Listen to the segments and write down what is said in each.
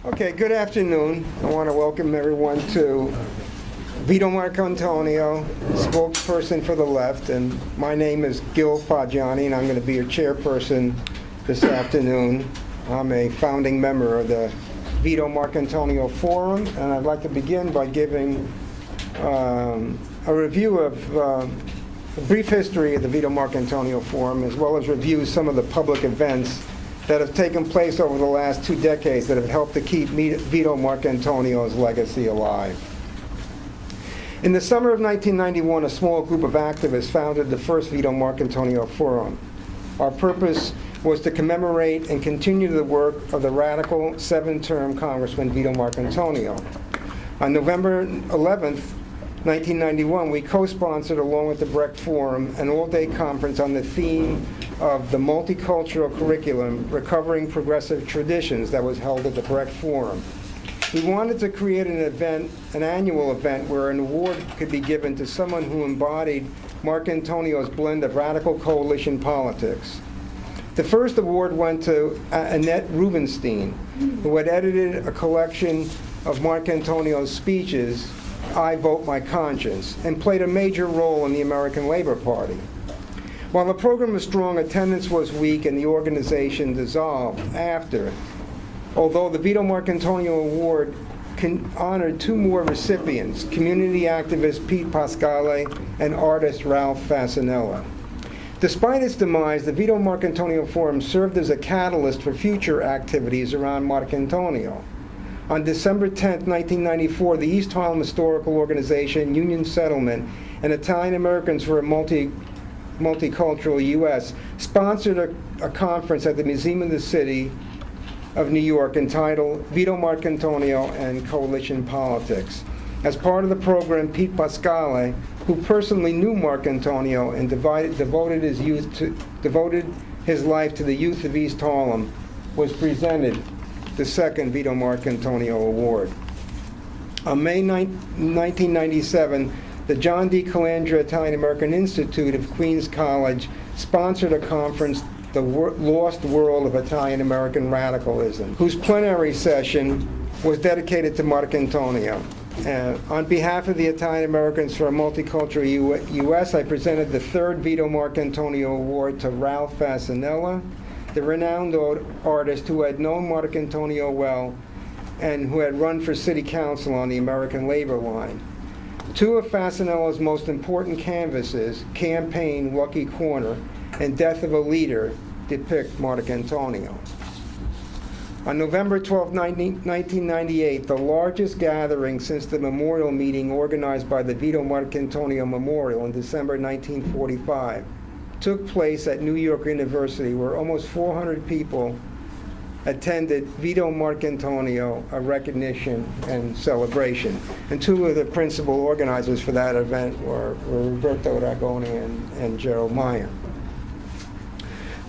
Okay, good afternoon. I want to welcome everyone to Vito Marcantonio, spokesperson for the left, and my name is Fagiani, and I'm going to be your chairperson this afternoon. I'm a founding member of the Vito Marcantonio Forum, and I'd like to begin by giving a review of a brief history of the Vito Marcantonio Forum, as well as review some of the public events that have taken place over the last 2 decades that have helped to keep Vito Marcantonio's legacy alive. In the summer of 1991, a small group of activists founded the first Vito Marcantonio Forum. Our purpose was to commemorate and continue the work of the radical 7-term Congressman Vito Marcantonio. On November 11th, 1991, we co-sponsored, along with the Brecht Forum, an all-day conference on the theme of the multicultural curriculum, Recovering Progressive Traditions, that was held at the Brecht Forum. We wanted to create an annual event where an award could be given to someone who embodied Marcantonio's blend of radical coalition politics. The first award went to Annette Rubenstein, who had edited a collection of Marcantonio's speeches, I Vote My Conscience, and played a major role in the American Labor Party. While the program was strong, attendance was weak and the organization dissolved after. Although the Vito Marcantonio Award honored 2 more recipients, community activist Pete Pasquale and artist Ralph Fasanella. Despite its demise, the Vito Marcantonio Forum served as a catalyst for future activities around Marcantonio. On December 10, 1994, the East Harlem Historical Organization, Union Settlement, and Italian Americans for a Multicultural U.S. sponsored a conference at the Museum of the City of New York entitled Vito Marcantonio and Coalition Politics. As part of the program, Pete Pasquale, who personally knew Marcantonio and devoted his life to the youth of East Harlem, was presented the second Vito Marcantonio Award. On May 1997, the John D. Calandra Italian American Institute of Queens College sponsored a conference, The Lost World of Italian American Radicalism, whose plenary session was dedicated to Marcantonio. On behalf of the Italian Americans for a Multicultural U.S., I presented the 3rd Vito Marcantonio Award to Ralph Fasanella, the renowned artist who had known Marcantonio well and who had run for city council on the American Labor line. 2 of Fasanella's most important canvases, Campaign, Lucky Corner, and Death of a Leader, depict Marcantonio. On November 12, 1998, the largest gathering since the memorial meeting organized by the Vito Marcantonio Memorial in December 1945 took place at New York University, where almost 400 people attended Vito Marcantonio, a recognition and celebration. And 2 of the principal organizers for that event were Roberto, Ragone, and Gerald, Meyer.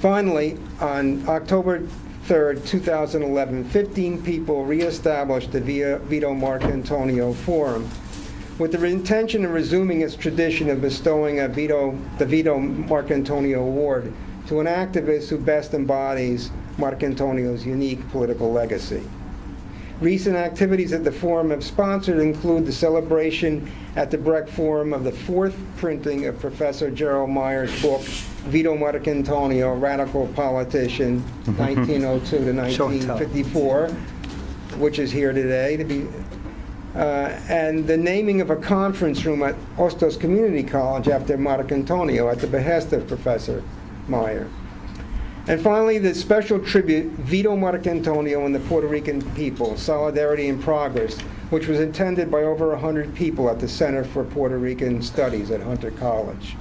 Finally, on October 3rd, 2011, 15 people reestablished the Vito Marcantonio Forum with the intention of resuming its tradition of bestowing the Vito Marcantonio Award to an activist who best embodies Marcantonio's unique political legacy. Recent activities at the Forum have sponsored include the celebration at the Brecht Forum of the 4th printing of Professor Gerald Meyer's book, Vito Marcantonio, Radical Politician, 1902 to 1954, which is here today, and the naming of a conference room at Hostos Community College after Marcantonio at the behest of Professor Meyer. And finally, the special tribute, Vito Marcantonio and the Puerto Rican People, Solidarity and Progress, which was attended by over 100 people at the Center for Puerto Rican Studies at Hunter College.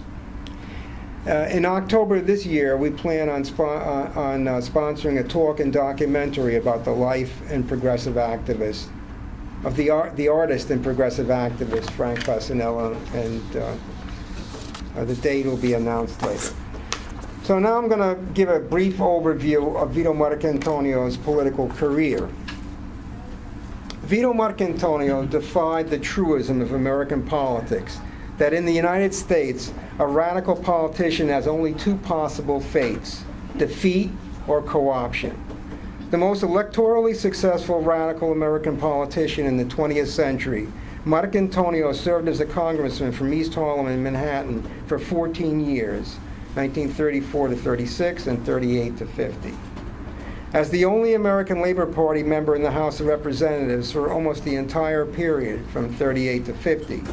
In October of this year, we plan on sponsoring a talk and documentary about the life and progressive activist of the artist and progressive activist Frank Fasanella, and the date will be announced later. So now I'm going to give a brief overview of Vito Marcantonio's political career. Vito Marcantonio defied the truism of American politics, that in the United States, a radical politician has only 2 possible fates, defeat or co-option. The most electorally successful radical American politician in the 20th century, Marcantonio served as a congressman from East Harlem in Manhattan for 14 years, 1934 to 36 and 38 to 50. As the only American Labor Party member in the House of Representatives for almost the entire period from 38 to 50,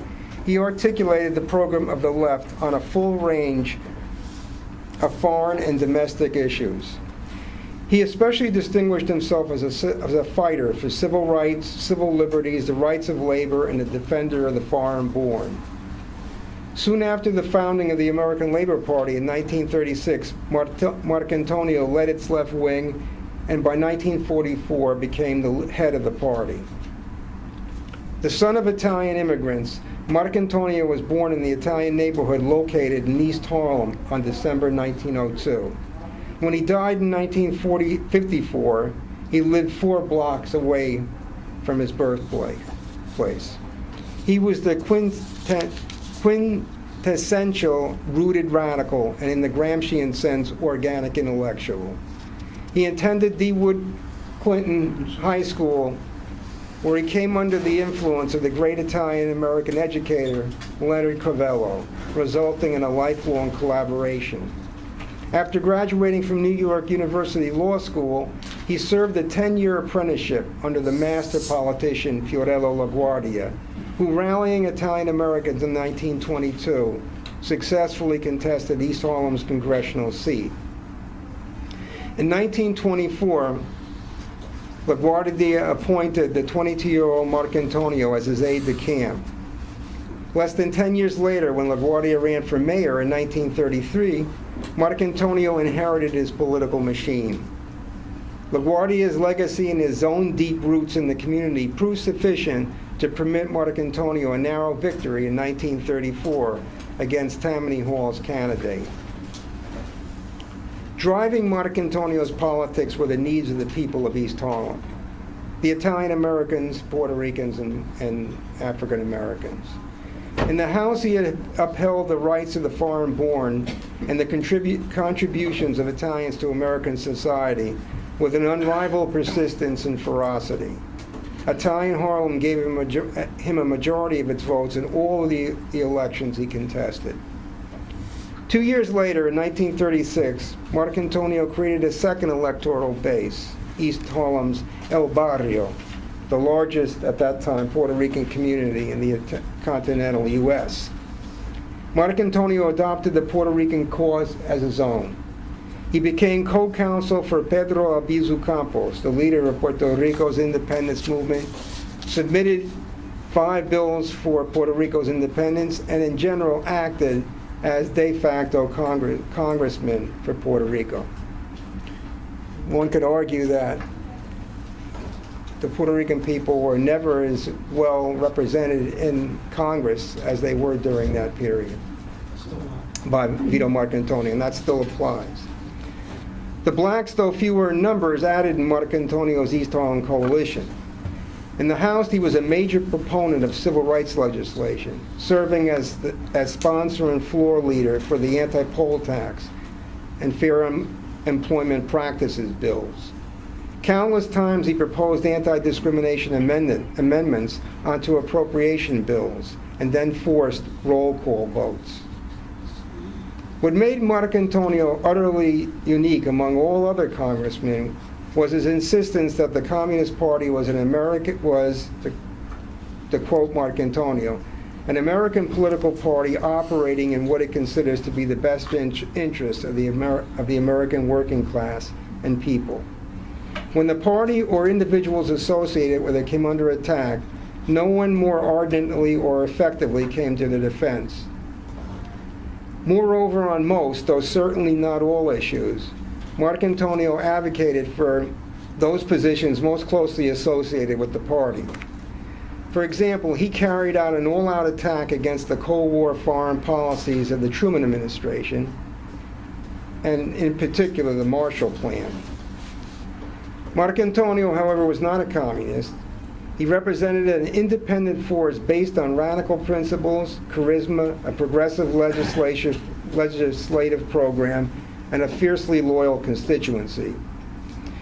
he articulated the program of the left on a full range of foreign and domestic issues. He especially distinguished himself as a fighter for civil rights, civil liberties, the rights of labor, and a defender of the foreign-born. Soon after the founding of the American Labor Party in 1936, Marcantonio led its left wing and by 1944 became the head of the party. The son of Italian immigrants, Marcantonio was born in the Italian neighborhood located in East Harlem on December 1902. When he died in 1954, he lived 4 blocks away from his birthplace. He was the quintessential rooted radical and, in the Gramscian sense, organic intellectual. He attended DeWitt Clinton High School, where he came under the influence of the great Italian-American educator, Leonard Covello, resulting in a lifelong collaboration. After graduating from New York University Law School, he served a 10-year apprenticeship under the master politician Fiorello LaGuardia, who, rallying Italian-Americans in 1922, successfully contested East Harlem's congressional seat. In 1924, LaGuardia appointed the 22-year-old Marcantonio as his aide-de-camp. Less than 10 years later, when LaGuardia ran for mayor in 1933, Marcantonio inherited his political machine. LaGuardia's legacy and his own deep roots in the community proved sufficient to permit Marcantonio a narrow victory in 1934 against Tammany Hall's candidate. Driving Marcantonio's politics were the needs of the people of East Harlem, the Italian Americans, Puerto Ricans, and African Americans. In the House, he had upheld the rights of the foreign-born and the contributions of Italians to American society with an unrivaled persistence and ferocity. Italian Harlem gave him a majority of its votes in all of the elections he contested. 2 years later, in 1936, Marcantonio created a second electoral base, East Harlem's El Barrio, the largest, at that time, Puerto Rican community in the continental U.S. Marcantonio adopted the Puerto Rican cause as his own. He became co-counsel for Pedro Albizu Campos, the leader of Puerto Rico's independence movement, submitted 5 bills for Puerto Rico's independence, and in general acted as de facto congressman for Puerto Rico. One could argue that the Puerto Rican people were never as well represented in Congress as they were during that period by Vito Marcantonio, and that still applies. The blacks, though fewer in numbers, added in Marcantonio's East Harlem coalition. In the House, he was a major proponent of civil rights legislation, serving as sponsor and floor leader for the AntiPoll Tax and Fair Employment Practices bills. Countless times he proposed anti-discrimination amendments onto appropriation bills and then forced roll call votes. What made Marcantonio utterly unique among all other congressmen was his insistence that the Communist Party was to quote Marcantonio, an American political party operating in what it considers to be the best interests of the American working class and people. When the party or individuals associated with it came under attack, no one more ardently or effectively came to the defense. Moreover, on most, though certainly not all issues, Marcantonio advocated for those positions most closely associated with the party. For example, he carried out an all-out attack against the Cold War foreign policies of the Truman administration, and in particular the Marshall Plan. Marcantonio, however, was not a communist. He represented an independent force based on radical principles, charisma, a progressive legislative program, and a fiercely loyal constituency.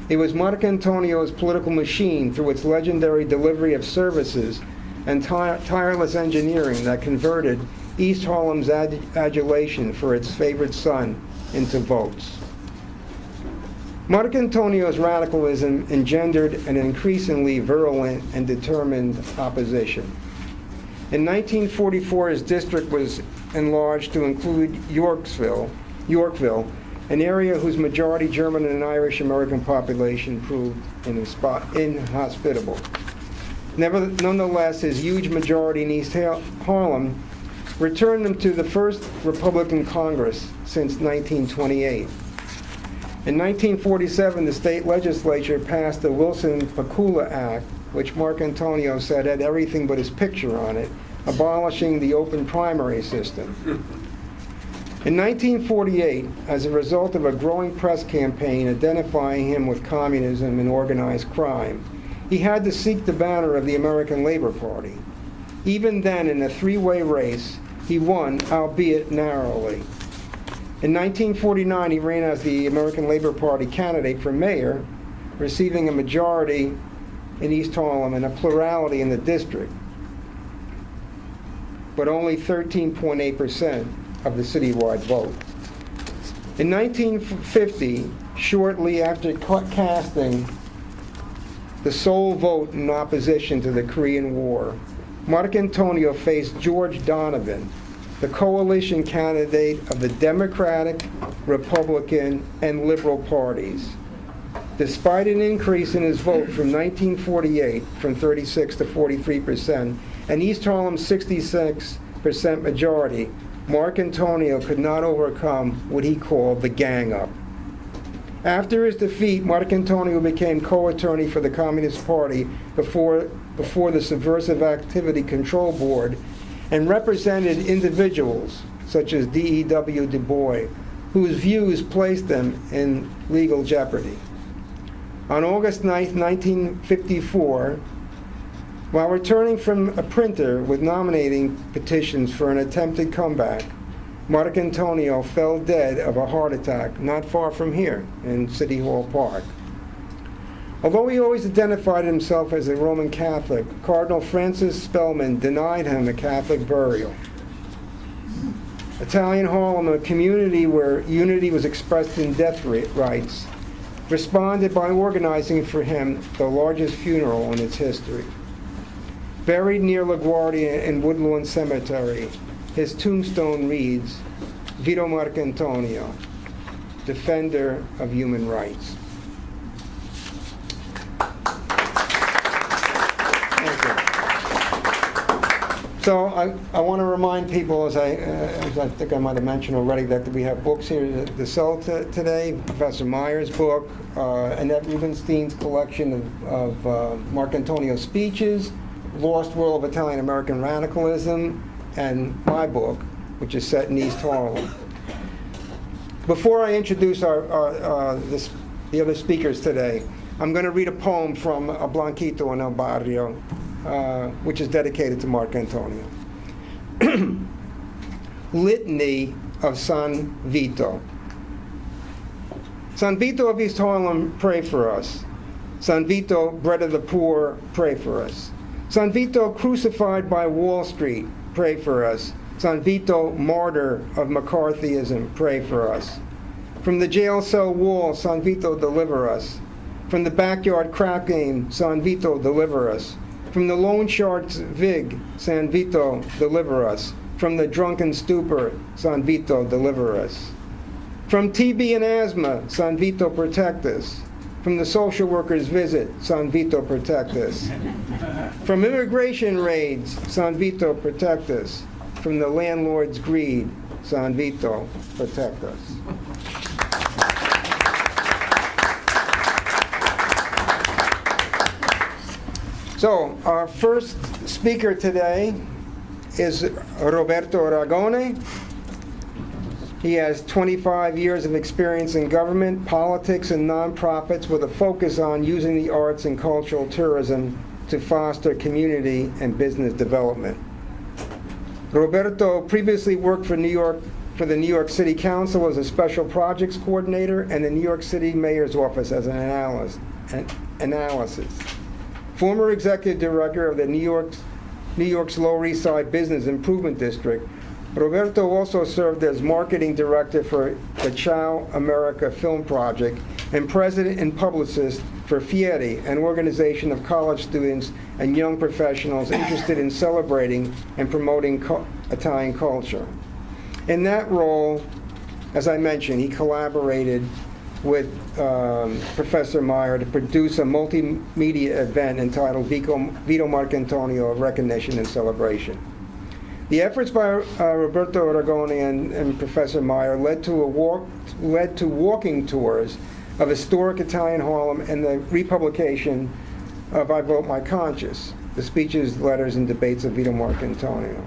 It was Marcantonio's political machine, through its legendary delivery of services and tireless engineering, that converted East Harlem's adulation for its favorite son into votes. Marcantonio's radicalism engendered an increasingly virulent and determined opposition. In 1944, his district was enlarged to include Yorkville, an area whose majority German and Irish American population proved inhospitable. Nonetheless, his huge majority in East Harlem returned him to the first Republican Congress since 1928. In 1947, the state legislature passed the Wilson-Pakula Act, which Marcantonio said had everything but his picture on it, abolishing the open primary system. In 1948, as a result of a growing press campaign identifying him with communism and organized crime, he had to seek the banner of the American Labor Party. Even then, in a three-way race, he won, albeit narrowly. In 1949, he ran as the American Labor Party candidate for mayor, receiving a majority in East Harlem and a plurality in the district, but only 13.8% of the citywide vote. In 1950, shortly after casting the sole vote in opposition to the Korean War, Marcantonio faced George Donovan, the coalition candidate of the Democratic, Republican, and Liberal parties. Despite an increase in his vote from 1948, from 36 to 43%, and East Harlem's 66% majority, Marcantonio could not overcome what he called the gang-up. After his defeat, Marcantonio became co-attorney for the Communist Party before the Subversive Activity Control Board, and represented individuals such as D.E.W. DuBois, whose views placed them in legal jeopardy. On August 9, 1954, while returning from a printer with nominating petitions for an attempted comeback, Marcantonio fell dead of a heart attack not far from here in City Hall Park. Although he always identified himself as a Roman Catholic, Cardinal Francis Spellman denied him a Catholic burial. Italian Harlem, a community where unity was expressed in death rites, responded by organizing for him the largest funeral in its history. Buried near LaGuardia in Woodlawn Cemetery, his tombstone reads, Vito Marcantonio, defender of human rights. Thank you. So I want to remind people, as I think I might have mentioned already, that we have books here to sell today. Professor Meyer's book, Annette Rubenstein's collection of Marcantonio's speeches, Lost World of Italian American Radicalism, and my book, which is set in East Harlem. Before I introduce the other speakers today, I'm going to read a poem from A Blanquito en el Barrio, which is dedicated to Marcantonio. Litany of San Vito. San Vito of East Harlem, pray for us. San Vito, bread of the poor, pray for us. San Vito, crucified by Wall Street, pray for us. San Vito, martyr of McCarthyism, pray for us. From the jail cell wall, San Vito, deliver us. From the backyard crap game, San Vito, deliver us. From the loan shark's vig, San Vito, deliver us. From the drunken stupor, San Vito, deliver us. From TB and asthma, San Vito, protect us. From the social worker's visit, San Vito, protect us. From immigration raids, San Vito, protect us. From the landlord's greed, San Vito, protect us. So, our first speaker today is Roberto Ragone. He has 25 years of experience in government, politics, and nonprofits with a focus on using the arts and cultural tourism to foster community and business development. Roberto previously worked for New York for the New York City Council as a special projects coordinator and the New York City Mayor's office as an analysis. Former executive director of the New York's Lower East Side Business Improvement District, Roberto also served as marketing director for the Ciao America Film Project and president and publicist for Fieri, an organization of college students and young professionals interested in celebrating and promoting Italian culture. In that role, as I mentioned, he collaborated with Professor Meyer to produce a multimedia event entitled Vito Marcantonio of Recognition and Celebration. The efforts by Roberto Ragone and Professor Meyer led to walking tours of historic Italian Harlem and the republication of I Vote My Conscience, the speeches, letters, and debates of Vito Marcantonio.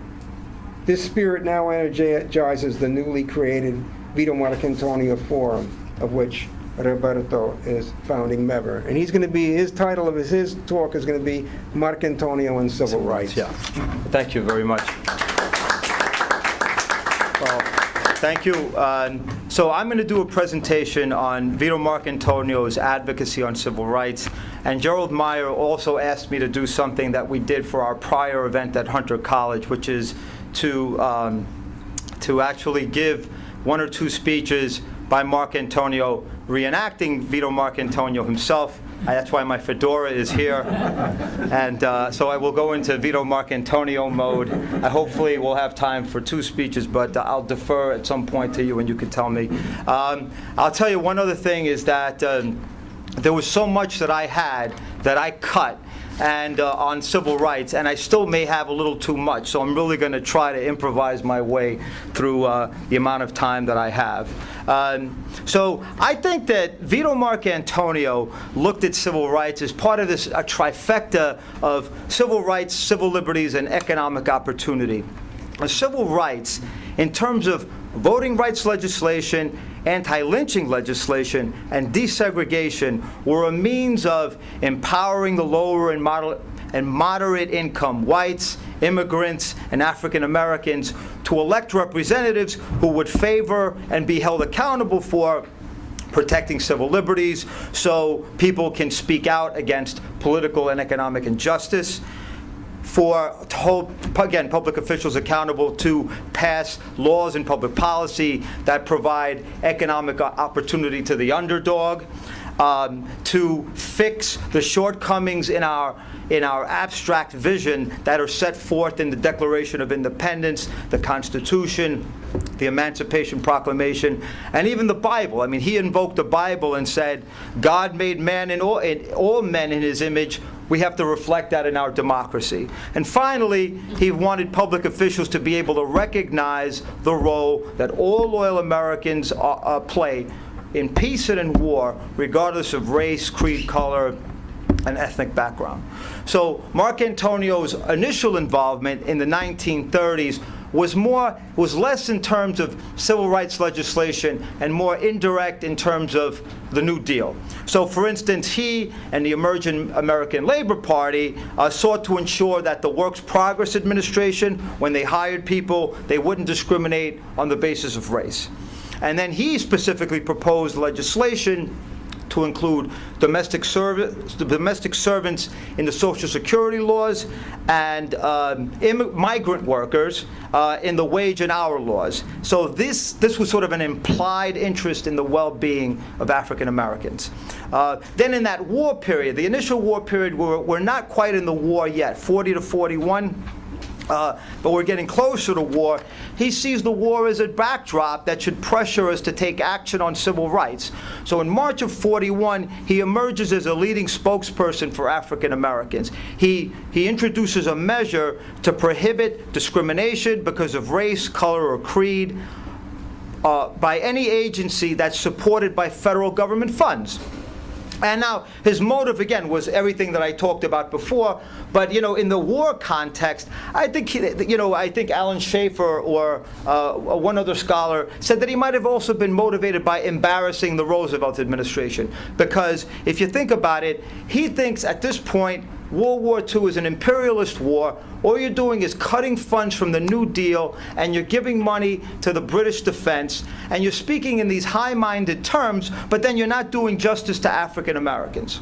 This spirit now energizes the newly created Vito Marcantonio Forum, of which Roberto is founding member. And he's going to be, his title of his talk is going to be Marcantonio and Civil Rights. Yeah. Thank you very much. Well, thank you. So I'm going to do a presentation on Vito Marcantonio's advocacy on civil rights. And Gerald Meyer also asked me to do something that we did for our prior event at Hunter College, which is to actually give one or two speeches by Marcantonio, reenacting Vito Marcantonio himself. That's why my fedora is here. And so I will go into Vito Marcantonio mode. Hopefully we'll have time for two speeches, but I'll defer at some point to you and you can tell me. I'll tell you one other thing is that there was so much that I had that I cut and on civil rights, and I still may have a little too much, so I'm really going to try to improvise my way through the amount of time that I have. So I think that Vito Marcantonio looked at civil rights as part of a trifecta of civil rights, civil liberties, and economic opportunity. Civil rights, in terms of voting rights legislation, anti-lynching legislation, and desegregation, were a means of empowering the lower and moderate income whites, immigrants, and African Americans to elect representatives who would favor and be held accountable for protecting civil liberties so people can speak out against political and economic injustice, to hold, again, public officials accountable to pass laws and public policy that provide economic opportunity to the underdog, to fix the shortcomings in our abstract vision that are set forth in the Declaration of Independence, the Constitution, the Emancipation Proclamation, and even the Bible. I mean, he invoked the Bible and said, God made man and all men in his image. We have to reflect that in our democracy. And finally, he wanted public officials to be able to recognize the role that all loyal Americans play in peace and in war, regardless of race, creed, color, and ethnic background. So Marcantonio's initial involvement in the 1930s was less in terms of civil rights legislation and more indirect in terms of the New Deal. So, for instance, he and the emerging American Labor Party sought to ensure that the Works Progress Administration, when they hired people, they wouldn't discriminate on the basis of race. And then he specifically proposed legislation to include domestic servants in the Social Security laws and migrant workers in the wage and hour laws. So this was sort of an implied interest in the well-being of African Americans. Then in that war period, the initial war period, we're not quite in the war yet, 40 to 41. But we're getting closer to war. He sees the war as a backdrop that should pressure us to take action on civil rights. So in March of 41, he emerges as a leading spokesperson for African Americans. He introduces a measure to prohibit discrimination because of race, color, or creed by any agency that's supported by federal government funds. And now, his motive, again, was everything that I talked about before. But, in the war context, I think, I think Alan Schaefer or one other scholar said that he might have also been motivated by embarrassing the Roosevelt administration. Because if you think about it, he thinks at this point, World War II is an imperialist war. All you're doing is cutting funds from the New Deal, and you're giving money to the British defense, and you're speaking in these high-minded terms, but then you're not doing justice to African Americans.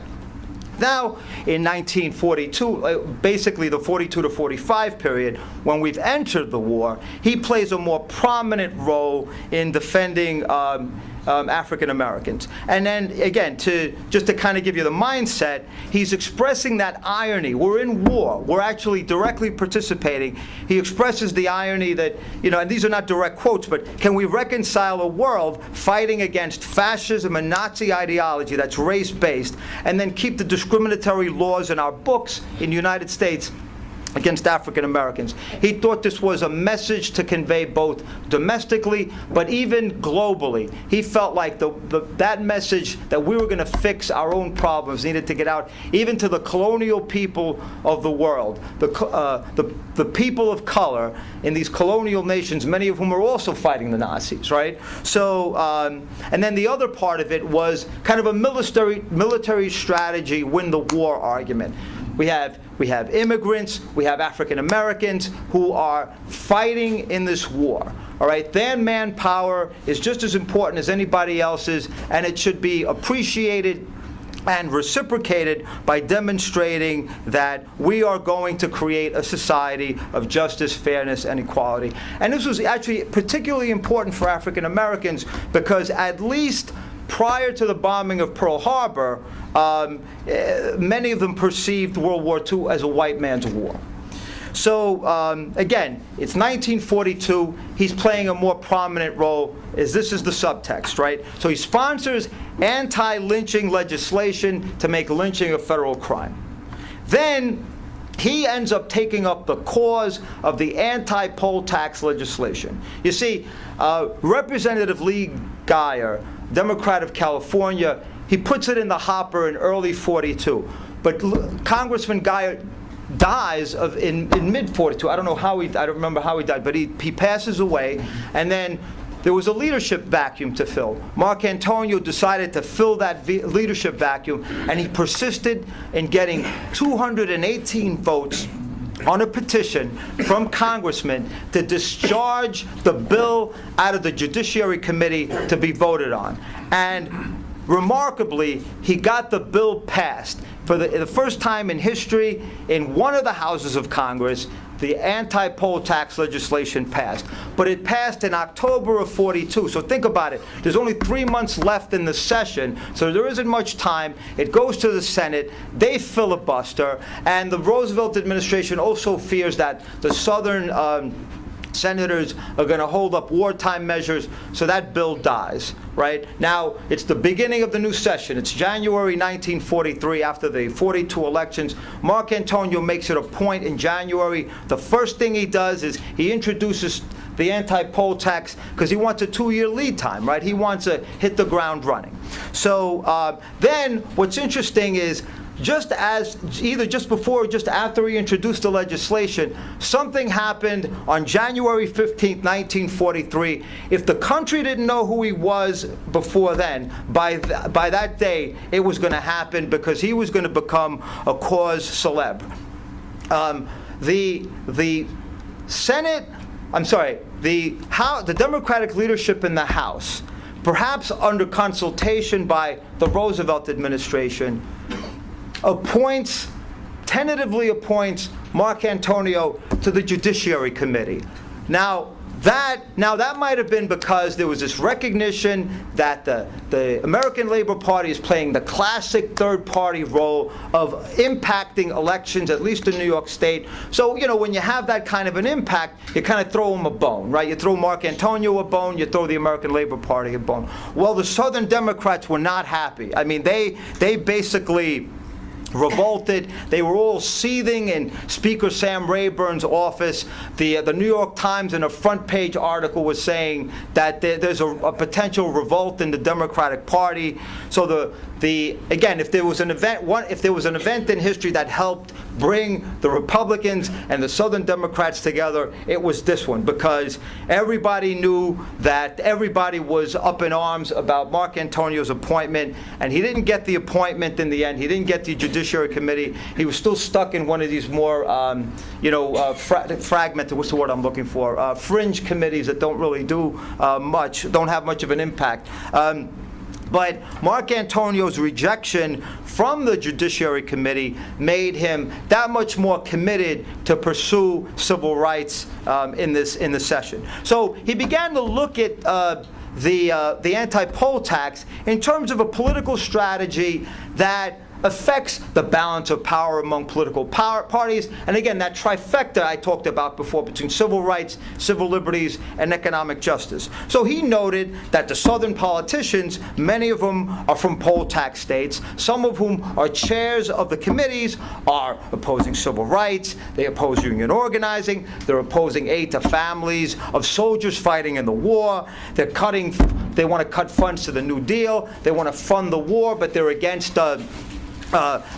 Now, in 1942, basically the 42 to 45 period, when we've entered the war, he plays a more prominent role in defending African Americans. And then, again, just to kind of give you the mindset, he's expressing that irony. We're in war. We're actually directly participating. He expresses the irony that, and these are not direct quotes, but can we reconcile a world fighting against fascism and Nazi ideology that's race-based, and then keep the discriminatory laws in our books in the United States against African Americans? He thought this was a message to convey both domestically, but even globally. He felt like that message that we were going to fix our own problems needed to get out even to the colonial people of the world, the people of color in these colonial nations, many of whom are also fighting the Nazis, right? So, and then the other part of it was kind of a military strategy, win the war argument. We have immigrants, we have African Americans who are fighting in this war. All right, their manpower is just as important as anybody else's, and it should be appreciated and reciprocated by demonstrating that we are going to create a society of justice, fairness, and equality. And this was actually particularly important for African Americans because at least prior to the bombing of Pearl Harbor, many of them perceived World War II as a white man's war. So again, it's 1942. He's playing a more prominent role. This is the subtext, right? So he sponsors anti-lynching legislation to make lynching a federal crime. Then he ends up taking up the cause of the anti-poll tax legislation. You see, Representative Lee Geyer, Democrat of California, he puts it in the hopper in early 42. But Congressman Geyer dies in mid-42. I don't remember how he died, but he passes away, and then there was a leadership vacuum to fill. Marcantonio decided to fill that leadership vacuum, and he persisted in getting 218 votes on a petition from congressmen to discharge the bill out of the Judiciary Committee to be voted on. And remarkably, he got the bill passed. For the first time in history, in one of the houses of Congress, the anti-poll tax legislation passed. But it passed in October of 42. So think about it. There's only 3 months left in the session, so there isn't much time. It goes to the Senate. They filibuster. And the Roosevelt administration also fears that the Southern senators are going to hold up wartime measures, so that bill dies, right? Now, it's the beginning of the new session. It's January 1943, after the 42 elections. Marcantonio makes it a point in January. The first thing he does is he introduces the anti-poll tax because he wants a 2-year lead time, right? He wants to hit the ground running. So then what's interesting is just before or just after he introduced the legislation, something happened on January 15, 1943. If the country didn't know who he was before then, by that day, it was going to happen because he was going to become a cause célèbre. The Democratic leadership in the House, perhaps under consultation by the Roosevelt administration, tentatively appoints Marcantonio to the Judiciary Committee. Now that might have been because there was this recognition that the American Labor Party is playing the classic third-party role of impacting elections, at least in New York State. So, when you have that kind of an impact, you kind of throw them a bone, right? You throw Marcantonio a bone, you throw the American Labor Party a bone. Well, the Southern Democrats were not happy. I mean, they basically revolted. They were all seething in Speaker Sam Rayburn's office. The New York Times, in a front-page article, was saying that there's a potential revolt in the Democratic Party. So again, if there was an event in history that helped bring the Republicans and the Southern Democrats together, it was this one, because everybody knew that everybody was up in arms about Marcantonio's appointment, and he didn't get the appointment in the end. He didn't get the Judiciary Committee. He was still stuck in one of these more, fragmented, what's the word I'm looking for, fringe committees that don't really do don't have much of an impact. But Marcantonio's rejection from the Judiciary Committee made him that much more committed to pursue civil rights in the session. So he began to look at the anti-poll tax in terms of a political strategy that affects the balance of power among political parties, and again, that trifecta I talked about before between civil rights, civil liberties, and economic justice. So he noted that the Southern politicians, many of them are from poll tax states, some of whom are chairs of the committees, are opposing civil rights, they oppose union organizing, they're opposing aid to families of soldiers fighting in the war, they want to cut funds to the New Deal, they want to fund the war, but they're against a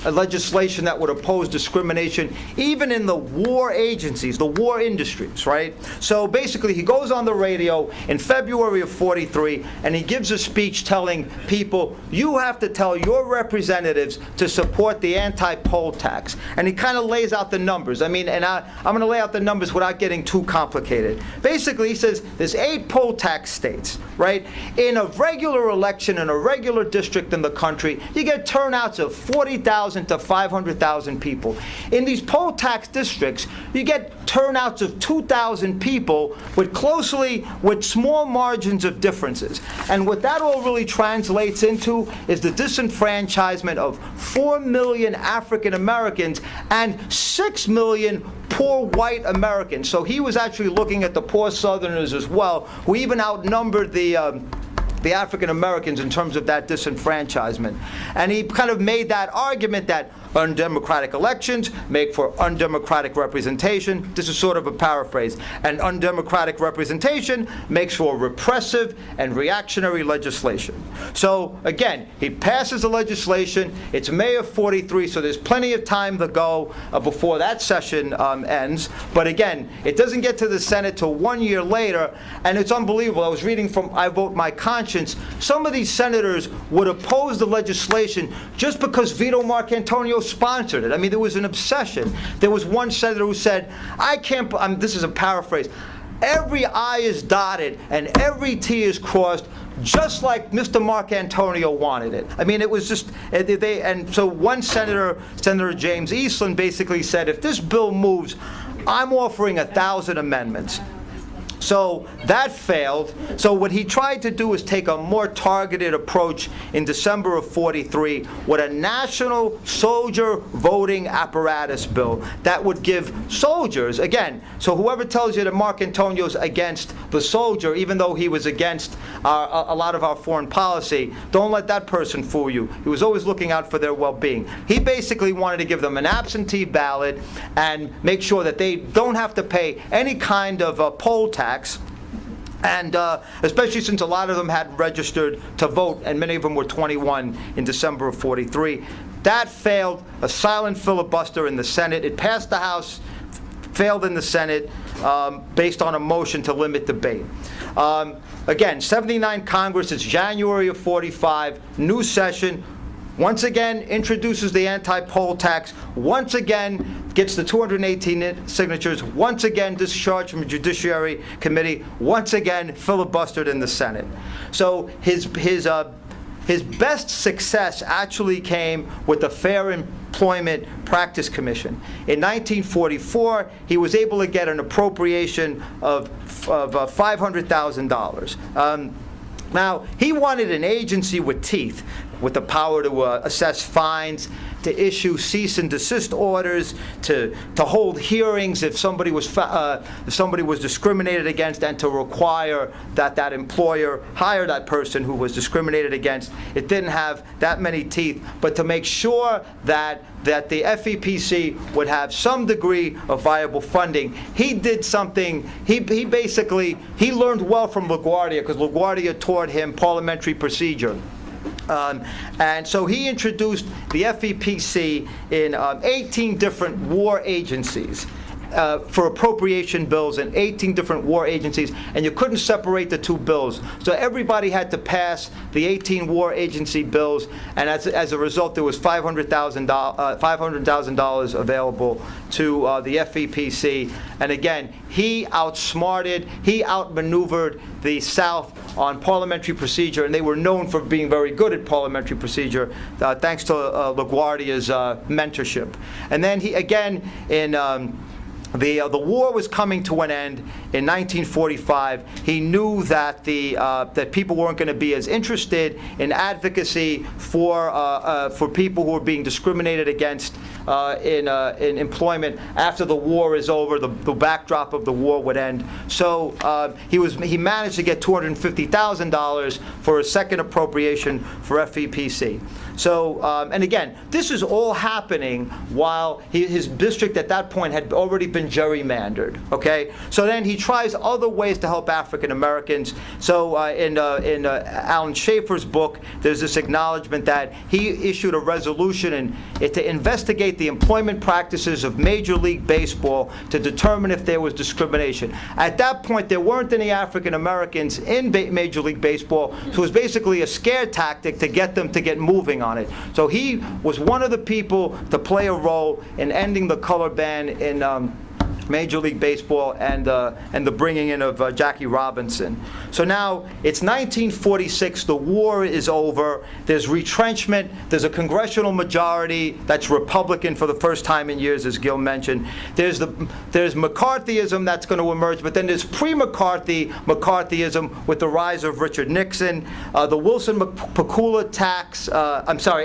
legislation that would oppose discrimination even in the war agencies, the war industries, right? So basically he goes on the radio in February of '43 and he gives a speech telling people, you have to tell your representatives to support the anti-poll tax. And he kind of lays out the numbers. I mean, and I'm going to lay out the numbers without getting too complicated. Basically he says there's 8 poll tax states, right? In a regular election in a regular district in the country, you get turnouts of 40,000 to 500,000 people. In these poll tax districts, you get turnouts of 2,000 people with small margins of differences. And what that all really translates into is the disenfranchisement of 4 million African Americans and 6 million poor white Americans. So he was actually looking at the poor Southerners as well, who even outnumbered the African Americans in terms of that disenfranchisement. And he kind of made that argument that undemocratic elections make for undemocratic representation. This is sort of a paraphrase. And undemocratic representation makes for repressive and reactionary legislation. So again, he passes the legislation. It's May of '43, so there's plenty of time to go before that session ends. But again, it doesn't get to the Senate till 1 year later, and it's unbelievable. I was reading from I Vote My Conscience. Some of these senators would oppose the legislation just because Vito Marcantonio sponsored it. I mean, there was an obsession. There was one senator who said, this is a paraphrase, every I is dotted and every T is crossed, just like Mr. Marcantonio wanted it. I mean, it was just, and so one senator, Senator James Eastland, basically said, if this bill moves, I'm offering 1,000 amendments. So that failed. So what he tried to do is take a more targeted approach in December of '43 with a national soldier voting apparatus bill that would give soldiers, again, so whoever tells you that Marcantonio's against the soldier, even though he was against a lot of our foreign policy, don't let that person fool you. He was always looking out for their well-being. He basically wanted to give them an absentee ballot and make sure that they don't have to pay any kind of poll tax. And especially since a lot of them had registered to vote, and many of them were 21 in December of '43. That failed, a silent filibuster in the Senate. It passed the House, failed in the Senate, based on a motion to limit debate. Again, 79 Congress, it's January of '45, new session. Once again, introduces the anti-poll tax, once again gets the 218 signatures, once again discharged from the Judiciary Committee, once again filibustered in the Senate. So his best success actually came with the Fair Employment Practice Commission. In 1944, he was able to get an appropriation of $500,000. Now, he wanted an agency with teeth, with the power to assess fines, to issue cease and desist orders, to hold hearings if somebody was discriminated against, and to require that employer hire that person who was discriminated against. It didn't have that many teeth, but to make sure that the FPPC would have some degree of viable funding, he did something. He learned well from LaGuardia, because LaGuardia taught him parliamentary procedure. And so he introduced the FPPC in 18 different war agencies. For appropriation bills in 18 different war agencies, and you couldn't separate the two bills. So everybody had to pass the 18 war agency bills, and as a result, there was $500,000 available to the FPPC. And again, he outmaneuvered the South on parliamentary procedure, and they were known for being very good at parliamentary procedure, thanks to LaGuardia's mentorship. And then he, again, in the war was coming to an end in 1945. He knew that that people weren't going to be as interested in advocacy for people who were being discriminated against in employment after the war is over. The backdrop of the war would end. So he managed to get $250,000 for a second appropriation for FPPC. So, and again, this is all happening while his district at that point had already been gerrymandered, okay? So then he tries other ways to help African Americans. So in Alan Schaefer's book, there's this acknowledgement that he issued a resolution to investigate the employment practices of Major League Baseball to determine if there was discrimination. At that point, there weren't any African Americans in Major League Baseball, so it was basically a scare tactic to get them to get moving on it. So he was one of the people to play a role in ending the color ban in Major League Baseball and the bringing in of Jackie Robinson. So now it's 1946. The war is over. There's retrenchment. There's a congressional majority that's Republican for the first time in years, as Gil mentioned. There's McCarthyism that's going to emerge, but then there's McCarthyism with the rise of Richard Nixon. The Wilson-Pakula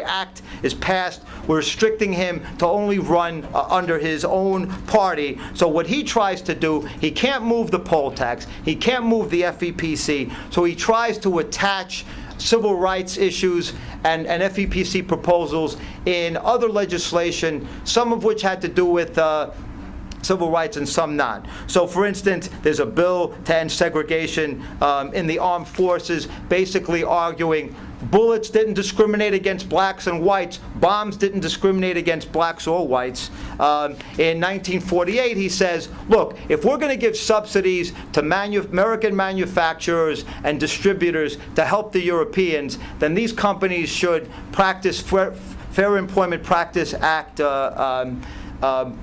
Act is passed. We're restricting him to only run under his own party. So what he tries to do, he can't move the poll tax, he can't move the FPPC, so he tries to attach civil rights issues and FPPC proposals in other legislation, some of which had to do with civil rights and some not. So for instance, there's a bill to end segregation in the armed forces, basically arguing bullets didn't discriminate against blacks and whites, bombs didn't discriminate against blacks or whites. In 1948, he says, look, if we're going to give subsidies to American manufacturers and distributors to help the Europeans, then these companies should practice Fair Employment Practice Act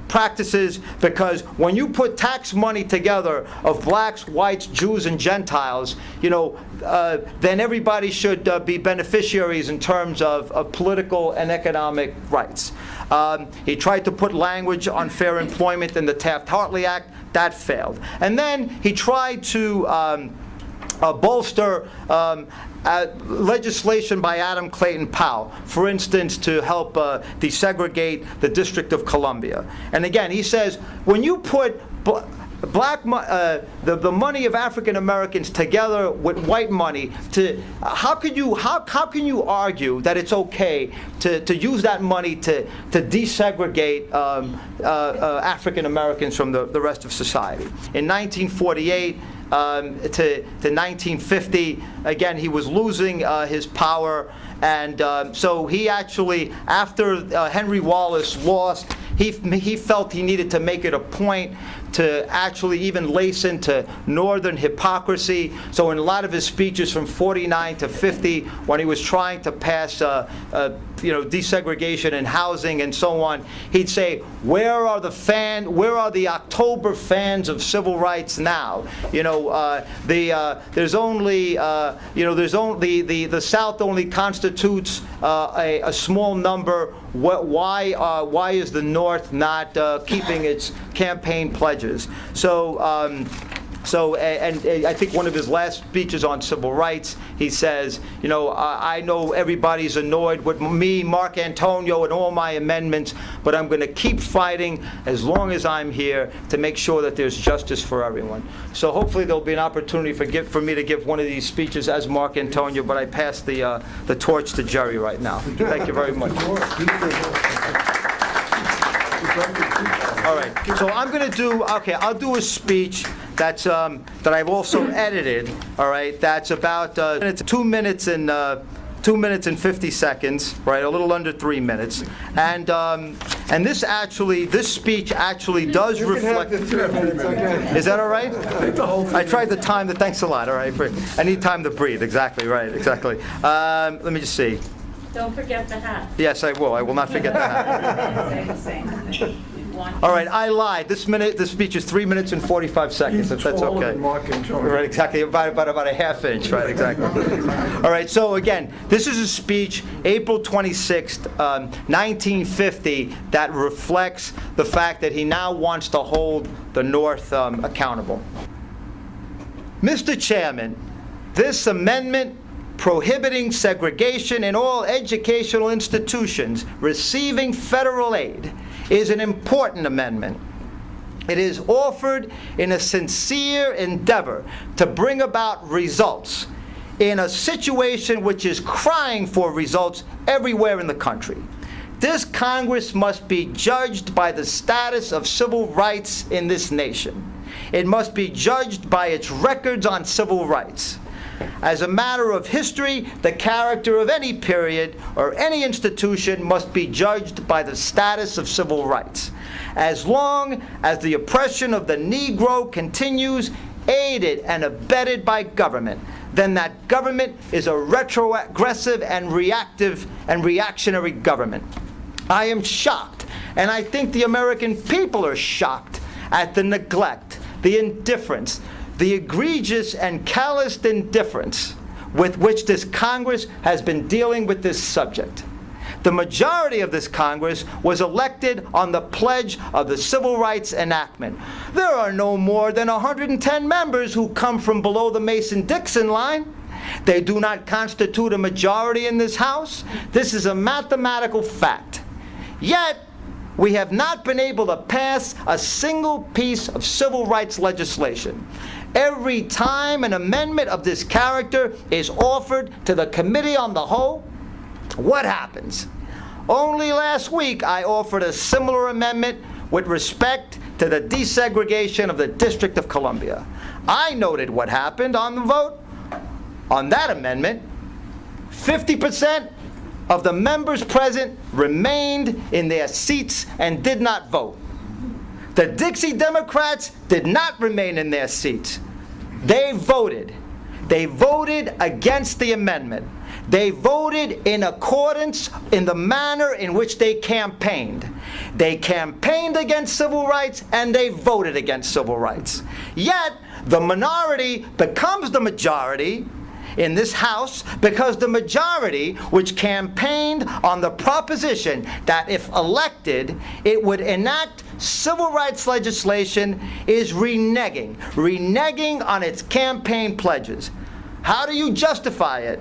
practices, because when you put tax money together of blacks, whites, Jews, and Gentiles, then everybody should be beneficiaries in terms of political and economic rights. He tried to put language on fair employment in the Taft-Hartley Act. That failed. And then he tried to bolster legislation by Adam Clayton Powell, for instance, to help desegregate the District of Columbia. And again, he says, when you put the money of African Americans together with white money, how can you argue that it's okay to use that money to desegregate African Americans from the rest of society? In 1948 to 1950, again, he was losing his power, and so he actually, after Henry Wallace lost, he felt he needed to make it a point to actually even lace into Northern hypocrisy. So in a lot of his speeches from 49 to 50, when he was trying to pass desegregation in housing and so on, he'd say, where are the October fans of civil rights now? There's only the South only constitutes a small number. Why is the North not keeping its campaign pledges? So I think one of his last speeches on civil rights, he says, I know everybody's annoyed with me, Marcantonio, and all my amendments, but I'm going to keep fighting as long as I'm here to make sure that there's justice for everyone. So hopefully there'll be an opportunity for me to give one of these speeches as Marcantonio, but I pass the torch to Jerry right now. Thank you very much. All right, so I'm going to do, I'll do a speech that I've also edited, all right, that's about 2 minutes and 2 minutes and 50 seconds, right? A little under 3 minutes. And this speech actually does reflect. You can have the 3 minutes, okay? Is that all right? I tried to time the. Thanks a lot. All right. I need time to breathe. Exactly right. Exactly. Let me just see. Don't forget the hat. Yes, I will. I will not forget the hat. Say the same thing. All right, I lied. This speech is 3 minutes and 45 seconds, if that's okay. Right, exactly. About a half inch, right, exactly. All right, so again, this is a speech, April 26th, 1950, that reflects the fact that he now wants to hold the North accountable. Mr. Chairman, this amendment prohibiting segregation in all educational institutions receiving federal aid is an important amendment. It is offered in a sincere endeavor to bring about results in a situation which is crying for results everywhere in the country. This Congress must be judged by the status of civil rights in this nation. It must be judged by its records on civil rights. As a matter of history, the character of any period or any institution must be judged by the status of civil rights. As long as the oppression of the Negro continues, aided and abetted by government, then that government is a retrogressive and reactive and reactionary government. I am shocked, and I think the American people are shocked at the neglect, the indifference, the egregious and calloused indifference with which this Congress has been dealing with this subject. The majority of this Congress was elected on the pledge of the Civil Rights Enactment. There are no more than 110 members who come from below the Mason-Dixon line. They do not constitute a majority in this House. This is a mathematical fact. Yet, we have not been able to pass a single piece of civil rights legislation. Every time an amendment of this character is offered to the Committee on the Whole, what happens? Only last week I offered a similar amendment with respect to the desegregation of the District of Columbia. I noted what happened on the vote on that amendment. 50% of the members present remained in their seats and did not vote. The Dixie Democrats did not remain in their seats. They voted. They voted against the amendment. They voted in accordance in the manner in which they campaigned. They campaigned against civil rights and they voted against civil rights. Yet, the minority becomes the majority in this House because the majority, which campaigned on the proposition that if elected, it would enact civil rights legislation, is reneging on its campaign pledges. How do you justify it?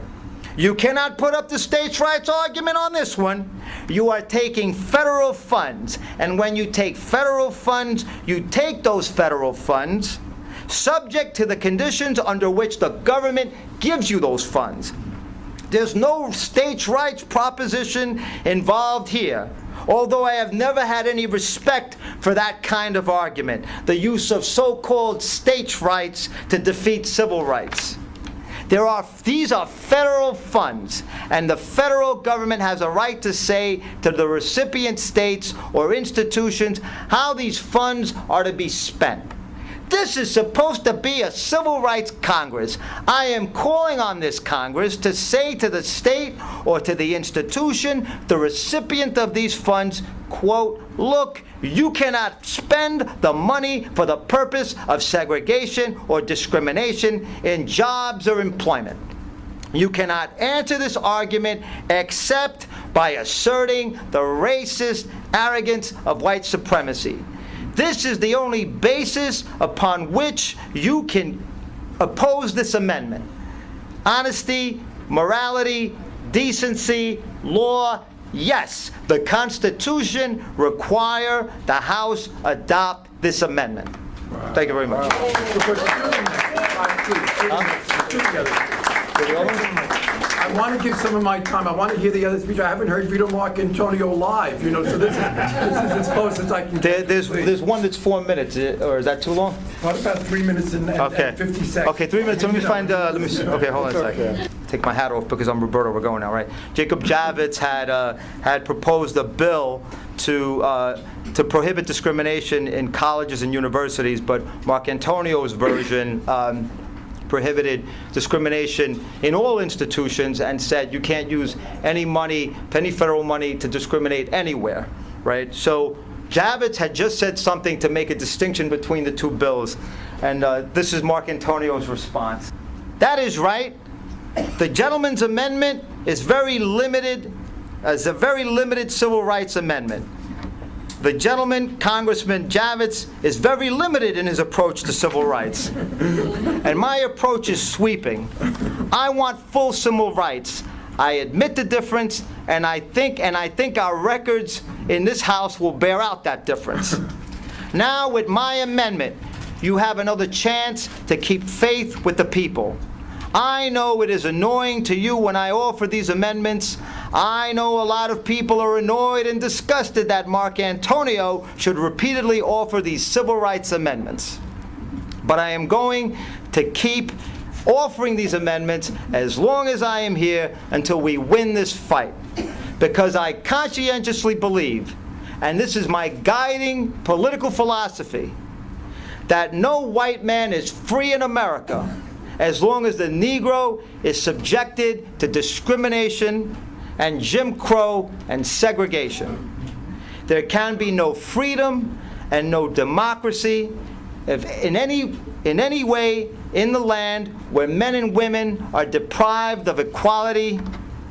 You cannot put up the states' rights argument on this one. You are taking federal funds, and when you take federal funds, you take those federal funds subject to the conditions under which the government gives you those funds. There's no states' rights proposition involved here, although I have never had any respect for that kind of argument, the use of so-called states' rights to defeat civil rights. These are federal funds, and the federal government has a right to say to the recipient states or institutions how these funds are to be spent. This is supposed to be a civil rights Congress. I am calling on this Congress to say to the state or to the institution, the recipient of these funds, quote, look, you cannot spend the money for the purpose of segregation or discrimination in jobs or employment. You cannot answer this argument except by asserting the racist arrogance of white supremacy. This is the only basis upon which you can oppose this amendment. Honesty, morality, decency, law, yes, the Constitution require the House adopt this amendment. Wow. Thank you very much. I I want to give some of my time. I want to hear the other speech. I haven't heard Vito Marcantonio live, so this is as close as I can get. There's one that's 4 minutes, or is that too long? What about 3 minutes and 50 seconds? Okay, 3 minutes. Let me find. Okay, hold on a second. Take my hat off because I'm Roberto. We're going now, right? Jacob Javits had proposed a bill to prohibit discrimination in colleges and universities, but Marcantonio's version prohibited discrimination in all institutions and said you can't use any money, any federal money, to discriminate anywhere, right? So Javits had just said something to make a distinction between the two bills, and this is Marcantonio's response. That is right. The gentleman's amendment is very limited, as a very limited civil rights amendment. The gentleman, Congressman Javits, is very limited in his approach to civil rights. And my approach is sweeping. I want full civil rights. I admit the difference, and I think our records in this House will bear out that difference. Now, with my amendment, you have another chance to keep faith with the people. I know it is annoying to you when I offer these amendments. I know a lot of people are annoyed and disgusted that Marcantonio should repeatedly offer these civil rights amendments. But I am going to keep offering these amendments as long as I am here until we win this fight. Because I conscientiously believe, and this is my guiding political philosophy, that no white man is free in America as long as the Negro is subjected to discrimination and Jim Crow and segregation. There can be no freedom and no democracy if in any way in the land where men and women are deprived of equality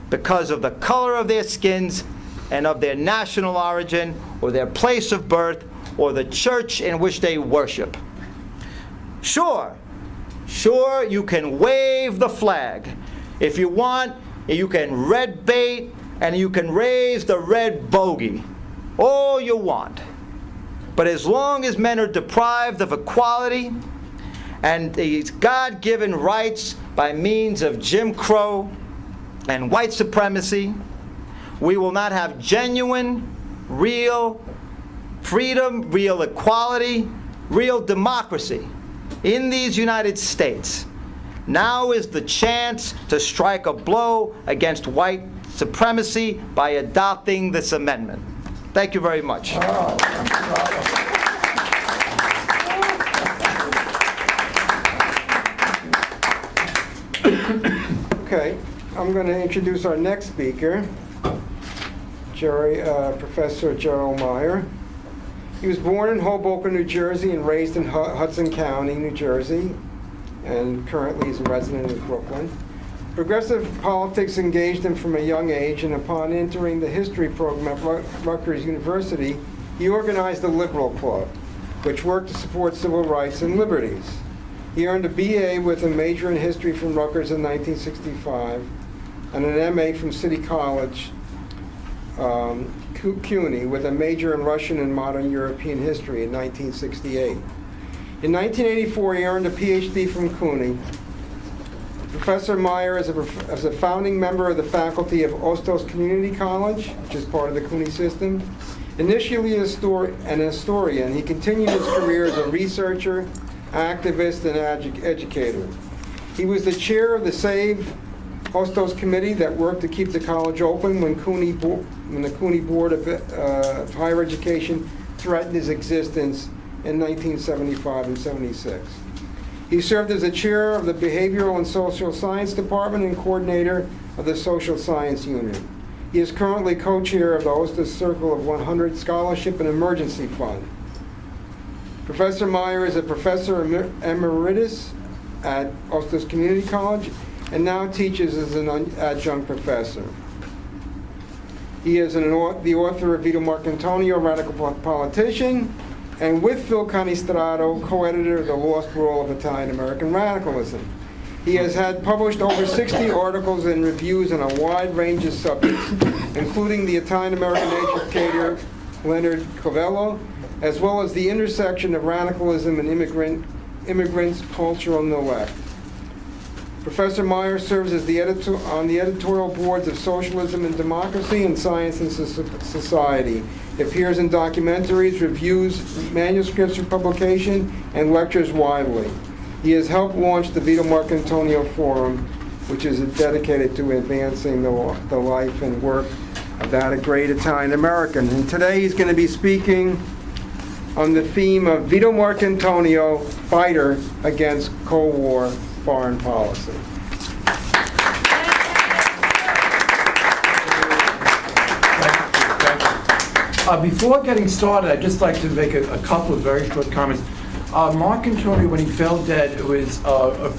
because of the color of their skins and of their national origin or their place of birth or the church in which they worship. Sure, you can wave the flag. If you want, you can red bait and you can raise the red bogey. All you want. But as long as men are deprived of equality and these God-given rights by means of Jim Crow and white supremacy, we will not have genuine, real freedom, real equality, real democracy in these United States. Now is the chance to strike a blow against white supremacy by adopting this amendment. Thank you very much. Okay, I'm going to introduce our next speaker, Professor Gerald Meyer. He was born in Hoboken, New Jersey, and raised in Hudson County, New Jersey, and currently is a resident of Brooklyn. Progressive politics engaged him from a young age, and upon entering the history program at Rutgers University, he organized the Liberal Club, which worked to support civil rights and liberties. He earned a BA with a major in history from Rutgers in 1965, and an MA from City College, CUNY, with a major in Russian and modern European history in 1968. In 1984, he earned a PhD from CUNY. Professor Meyer is a founding member of the faculty of Hostos Community College, which is part of the CUNY system. Initially an historian, he continued his career as a researcher, activist, and educator. He was the chair of the Save Hostos Committee that worked to keep the college open when the CUNY Board of Higher Education threatened his existence in 1975 and 76. He served as the chair of the Behavioral and Social Science Department and coordinator of the Social Science Unit. He is currently co-chair of the Hostos Circle of 100 Scholarship and Emergency Fund. Professor Meyer is a professor emeritus at Hostos Community College and now teaches as an adjunct professor. He is the author of Vito Marcantonio, Radical Politician, and with Phil Canistrato, co-editor of The Lost World of Italian American Radicalism. He has had published over 60 articles and reviews on a wide range of subjects, including the Italian American educator Leonard Covello, as well as the intersection of radicalism and immigrants, cultural neglect. Professor Meyer serves as on the editorial boards of Socialism and Democracy and Science and Society. He appears in documentaries, reviews manuscripts for publication, and lectures widely. He has helped launch the Vito Marcantonio Forum, which is dedicated to advancing the life and work of that great Italian American. And today he's going to be speaking on the theme of Vito Marcantonio, fighter against Cold War foreign policy. Before getting started, I'd just like to make a couple of very short comments. Marcantonio, when he fell dead, it was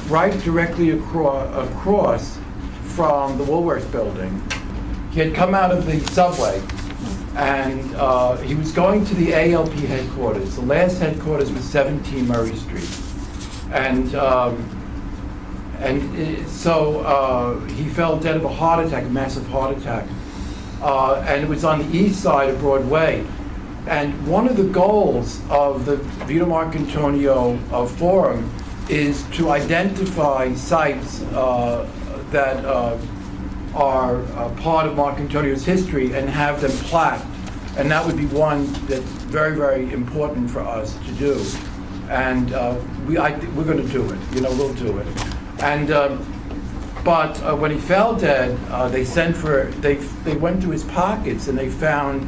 right directly across from the Woolworth building. He had come out of the subway, and he was going to the ALP headquarters. The last headquarters was 17 Murray Street. So he fell dead of a heart attack, a massive heart attack. And it was on the east side of Broadway. And one of the goals of the Vito Marcantonio Forum is to identify sites that are part of Marcantonio's history and have them plaqued. And that would be one that's very, very important for us to do. And we're going to do it. We'll do it. And but when he fell dead, they went through his pockets and they found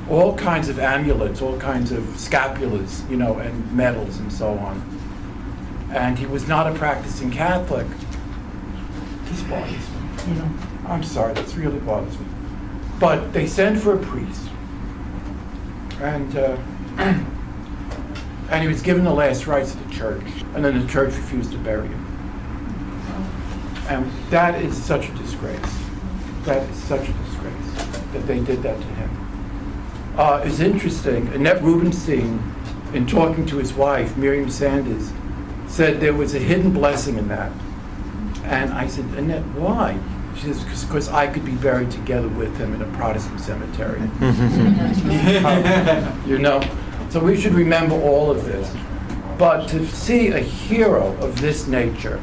all kinds of amulets, all kinds of scapulars, and medals and so on. And he was not a practicing Catholic. This bothers me, I'm sorry, this really bothers me. But they sent for a priest, and he was given the last rites of the church, and then the church refused to bury him. And that is such a disgrace. That is such a disgrace that they did that to him. It's interesting, Annette Rubenstein, in talking to his wife, Miriam Sanders, said there was a hidden blessing in that. And I said, Annette, why? She says, because I could be buried together with him in a Protestant cemetery. So we should remember all of this. But to see a hero of this nature,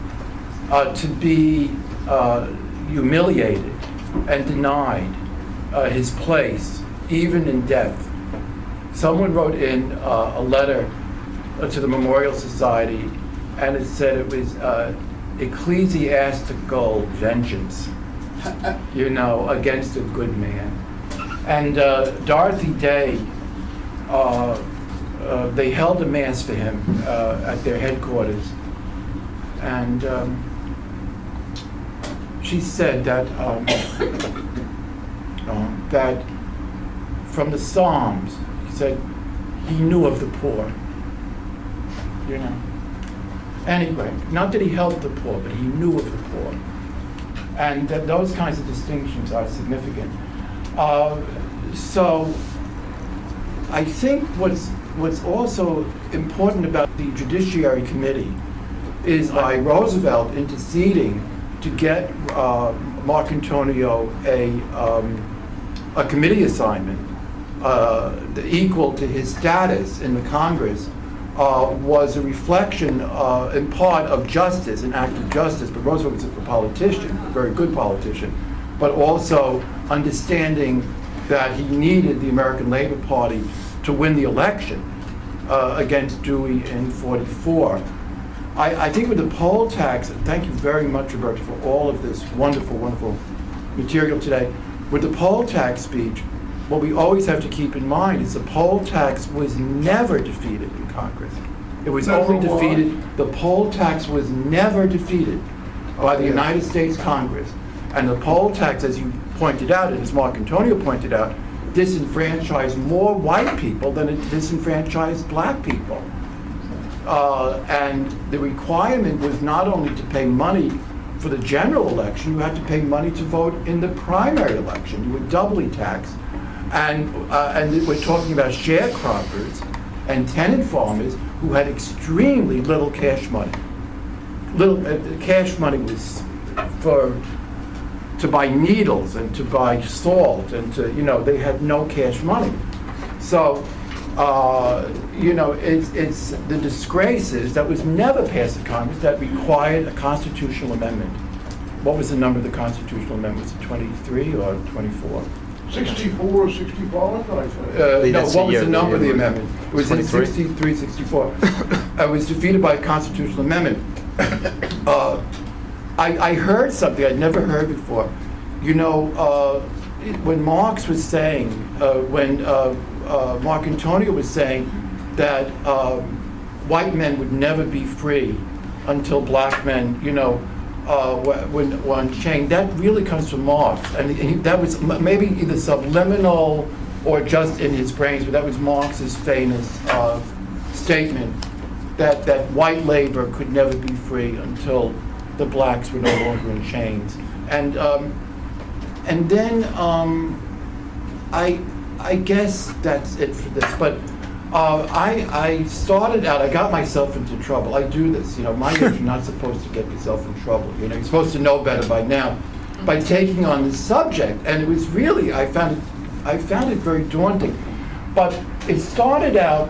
to be humiliated and denied his place, even in death. Someone wrote in a letter to the Memorial Society, and it said it was ecclesiastical vengeance, against a good man. And Dorothy Day, they held a mass for him at their headquarters, and she said that that from the Psalms, he said he knew of the poor. Anyway, not that he helped the poor, but he knew of the poor, and that those kinds of distinctions are significant. So, I think what's also important about the Judiciary Committee is by Roosevelt interceding to get Marcantonio a committee assignment equal to his status in the Congress was a reflection in part of justice, an act of justice. But Roosevelt was a politician, a very good politician, but also understanding that he needed the American Labor Party to win the election against Dewey in '44. I think with the poll tax, thank you very much, Roberto, for all of this wonderful, wonderful material today. With the poll tax speech, what we always have to keep in mind is the poll tax was never defeated in Congress. It was only defeated, the poll tax was never defeated by the United States Congress. And the poll tax, as you pointed out, and as Marcantonio pointed out, disenfranchised more white people than it disenfranchised black people. And the requirement was not only to pay money for the general election, you had to pay money to vote in the primary election. You were doubly taxed. And we're talking about sharecroppers and tenant farmers who had extremely little cash money. Cash money was to buy needles and to buy salt and to, they had no cash money. So it's the disgraces that was never passed in Congress that required a constitutional amendment. What was the number of the constitutional amendment? Was it 23 or 24? 64 or 65, I thought. No, That's what the was year, the number of the year. amendment? It was in 23? 63, 64. It was defeated by a constitutional amendment. I heard something I'd never heard before. When Marx was saying, when Marcantonio was saying that white men would never be free until black men, were unchained, that really comes from Marx. And that was maybe either subliminal or just in his brains, but that was Marx's famous statement that white labor could never be free until the blacks were no longer in chains. And then I guess that's it for this. But I started out, I got myself into trouble. I do this, my age, you're not supposed to get yourself in trouble. You're supposed to know better by now. By taking on this subject, and it was really, I found it very daunting. But it started out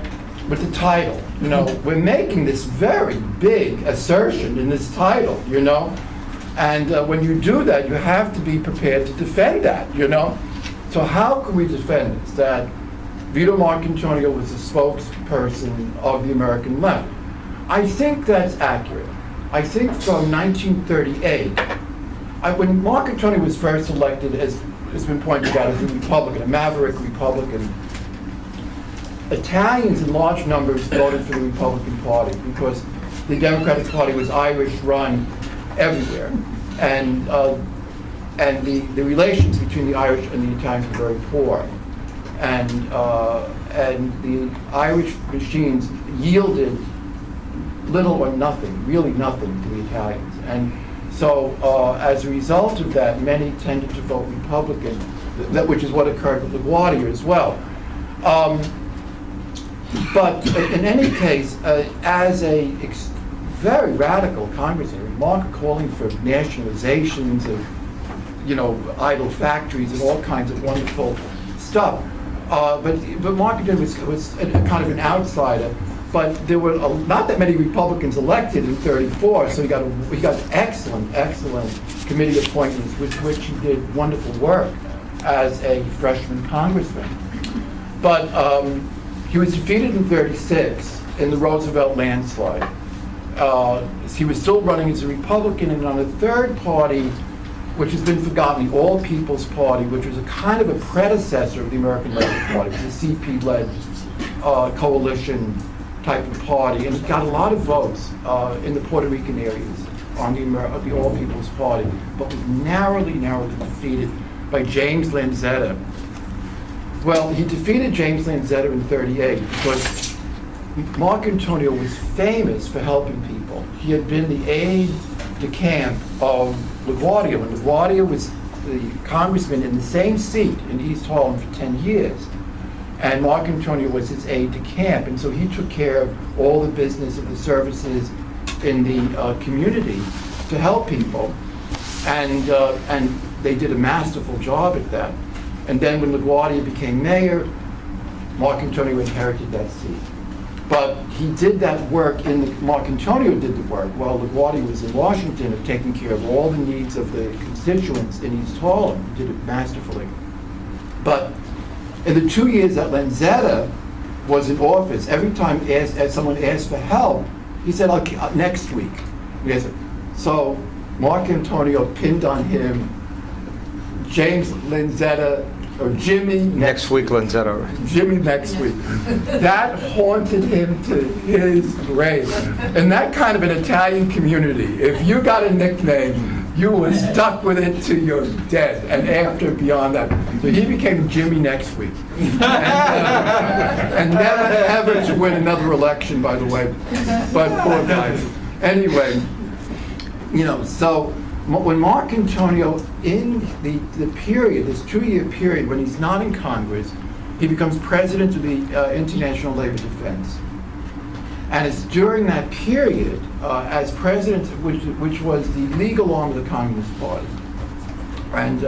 with the title. We're making this very big assertion in this title, and when you do that, you have to be prepared to defend that, So how can we defend this? That Vito Marcantonio was the spokesperson of the American left. I think that's accurate. I think from 1938, when Marcantonio was first elected, as has been pointed out, as a Republican, a maverick Republican, Italians in large numbers voted for the Republican Party because the Democratic Party was Irish-run everywhere, and the relations between the Irish and the Italians were very poor, and the Irish machines yielded little or nothing, really nothing, to the Italians, and so as a result of that, many tended to vote Republican, which is what occurred with LaGuardia as well. But in any case, as a very radical congressman, Mark calling for nationalizations of, idle factories and all kinds of wonderful stuff. But Marcantonio was a kind of an outsider. But there were not that many Republicans elected in '34, so he got excellent committee appointments with which he did wonderful work as a freshman congressman. But he was defeated in '36 in the Roosevelt landslide. He was still running as a Republican, and on a third party, which has been forgotten, the All People's Party, which was a kind of a predecessor of the American Labor Party, it was a CP-led coalition type of party, and it got a lot of votes in the Puerto Rican areas on the All People's Party, but was narrowly defeated by James Lanzetta. Well, he defeated James Lanzetta in '38 because Marcantonio was famous for helping people. He had been the aide-de-camp of LaGuardia when LaGuardia was the congressman in the same seat in East Harlem for 10 years. And Marcantonio was his aide-de-camp, and so he took care of all the business of the services in the community to help people, and they did a masterful job at that. And then when LaGuardia became mayor, Marcantonio inherited that seat. But he did that work Marcantonio did the work while LaGuardia was in Washington of taking care of all the needs of the constituents in East Harlem. He did it masterfully. But in the 2 years that Lanzetta was in office, every time as someone asked for help, he said, next week. Yes. So Marcantonio pinned on him James Lanzetta, or Jimmy Next week, Lanzetta. Jimmy next week. That haunted him to his grave. In that kind of an Italian community, if you got a nickname, you were stuck with it till you're dead, and after, beyond that. So he became Jimmy next week. And never ever to win another election, by the way. But poor guy. Anyway, so when Marcantonio, in the period, this 2-year period, when he's not in Congress, he becomes president of the International Labor Defense. And it's during that period, as president, which was the legal arm of the Communist Party, and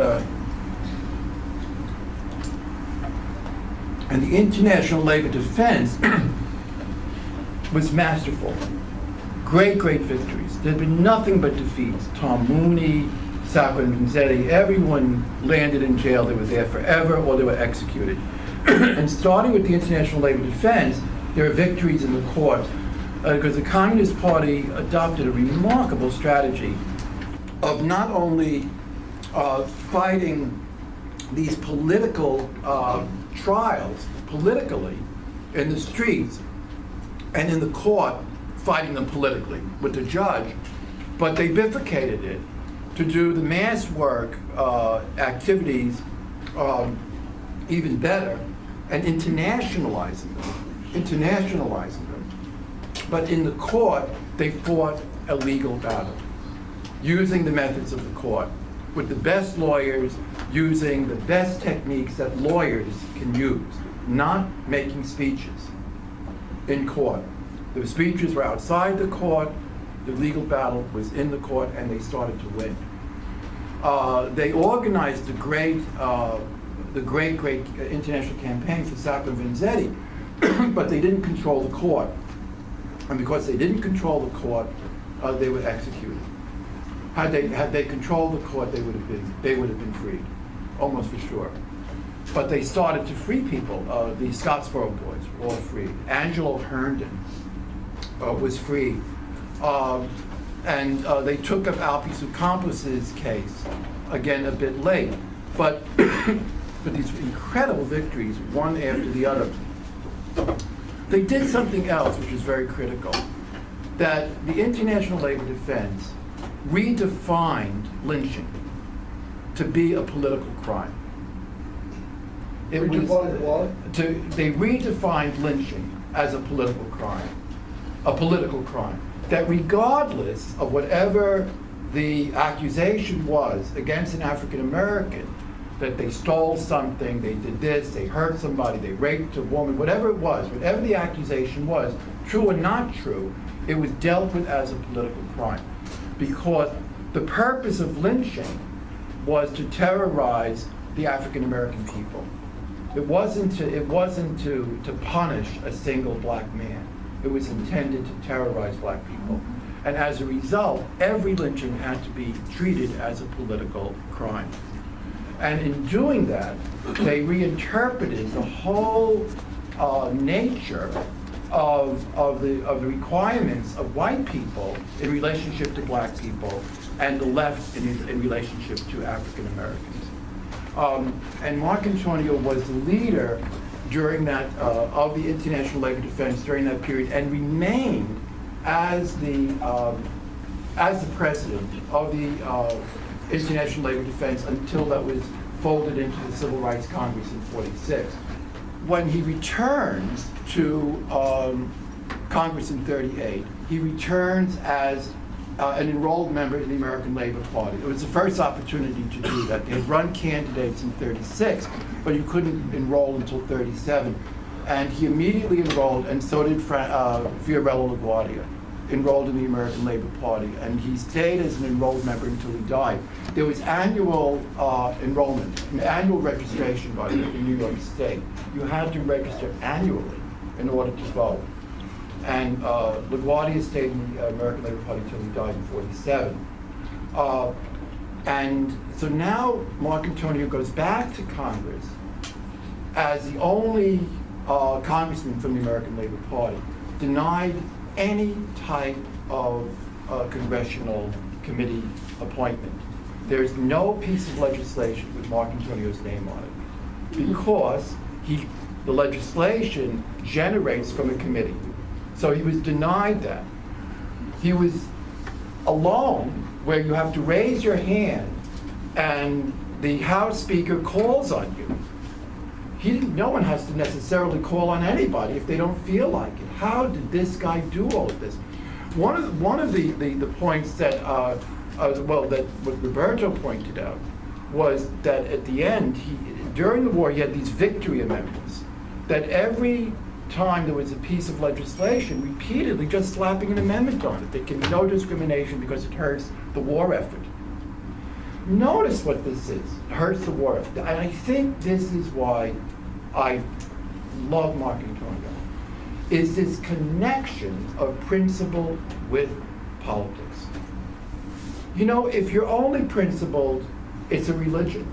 And the International Labor Defense was masterful. Great, great victories. There had been nothing but defeats. Tom Mooney, Sacco and Vanzetti, everyone landed in jail. They were there forever or they were executed. And starting with the International Labor Defense, there are victories in the court because the Communist Party adopted a remarkable strategy of not only fighting these political trials politically in the streets and in the court, fighting them politically with the judge, but they bifurcated it to do the mass work activities even better and internationalizing them. But in the court, they fought a legal battle using the methods of the court with the best lawyers, using the best techniques that lawyers can use, not making speeches in court. The speeches were outside the court, the legal battle was in the court, and they started to win. They organized the great international campaign for Sacco and Vanzetti, but they didn't control the court. And because they didn't control the court, they were executed. Had they controlled the court, they would have been freed, almost for sure. But they started to free people. The Scottsboro boys were all freed. Angelo Herndon was freed. And they took up Albizu Campos's case, again a bit late. But these incredible victories, one after the other. They did something else which is very critical, that the International Labor Defense redefined lynching to be a political crime. They redefined lynching as a political crime. That regardless of whatever the accusation was against an African American, that they stole something, they did this, they hurt somebody, they raped a woman, whatever it was, whatever the accusation was, true or not true, it was dealt with as a political crime. Because the purpose of lynching was to terrorize the African American people. It wasn't to punish a single black man. It was intended to terrorize black people. And as a result, every lynching had to be treated as a political crime. And in doing that, they reinterpreted the whole nature of the requirements of white people in relationship to black people and the left in relationship to African Americans. And Marcantonio was the leader during that of the International Labor Defense during that period, and remained as the president of the International Labor Defense until that was folded into the Civil Rights Congress in '46. When he returns to Congress in '38, he returns as an enrolled member in the American Labor Party. It was the first opportunity to do that. They had run candidates in '36, but you couldn't enroll until '37. And he immediately enrolled, and so did Fiorello LaGuardia, enrolled in the American Labor Party, and he stayed as an enrolled member until he died. There was annual enrollment, an annual registration by the in New York State. You had to register annually in order to vote. And LaGuardia stayed in the American Labor Party until he died in '47. And so now Marcantonio goes back to Congress as the only congressman from the American Labor Party, denied any type of congressional committee appointment. There's no piece of legislation with Marcantonio's name on it because the legislation generates from a committee. So he was denied that. He was alone where you have to raise your hand and the House Speaker calls on you. No one has to necessarily call on anybody if they don't feel like it. How did this guy do all of this? One of the points that that what Roberto pointed out was that at the end, during the war, he had these victory amendments that every time there was a piece of legislation, repeatedly just slapping an amendment on it. There can be no discrimination because it hurts the war effort. Notice what this is. It hurts the war effort. And I think this is why I love Marcantonio, is this connection of principle with politics. You know, if you're only principled, it's a religion.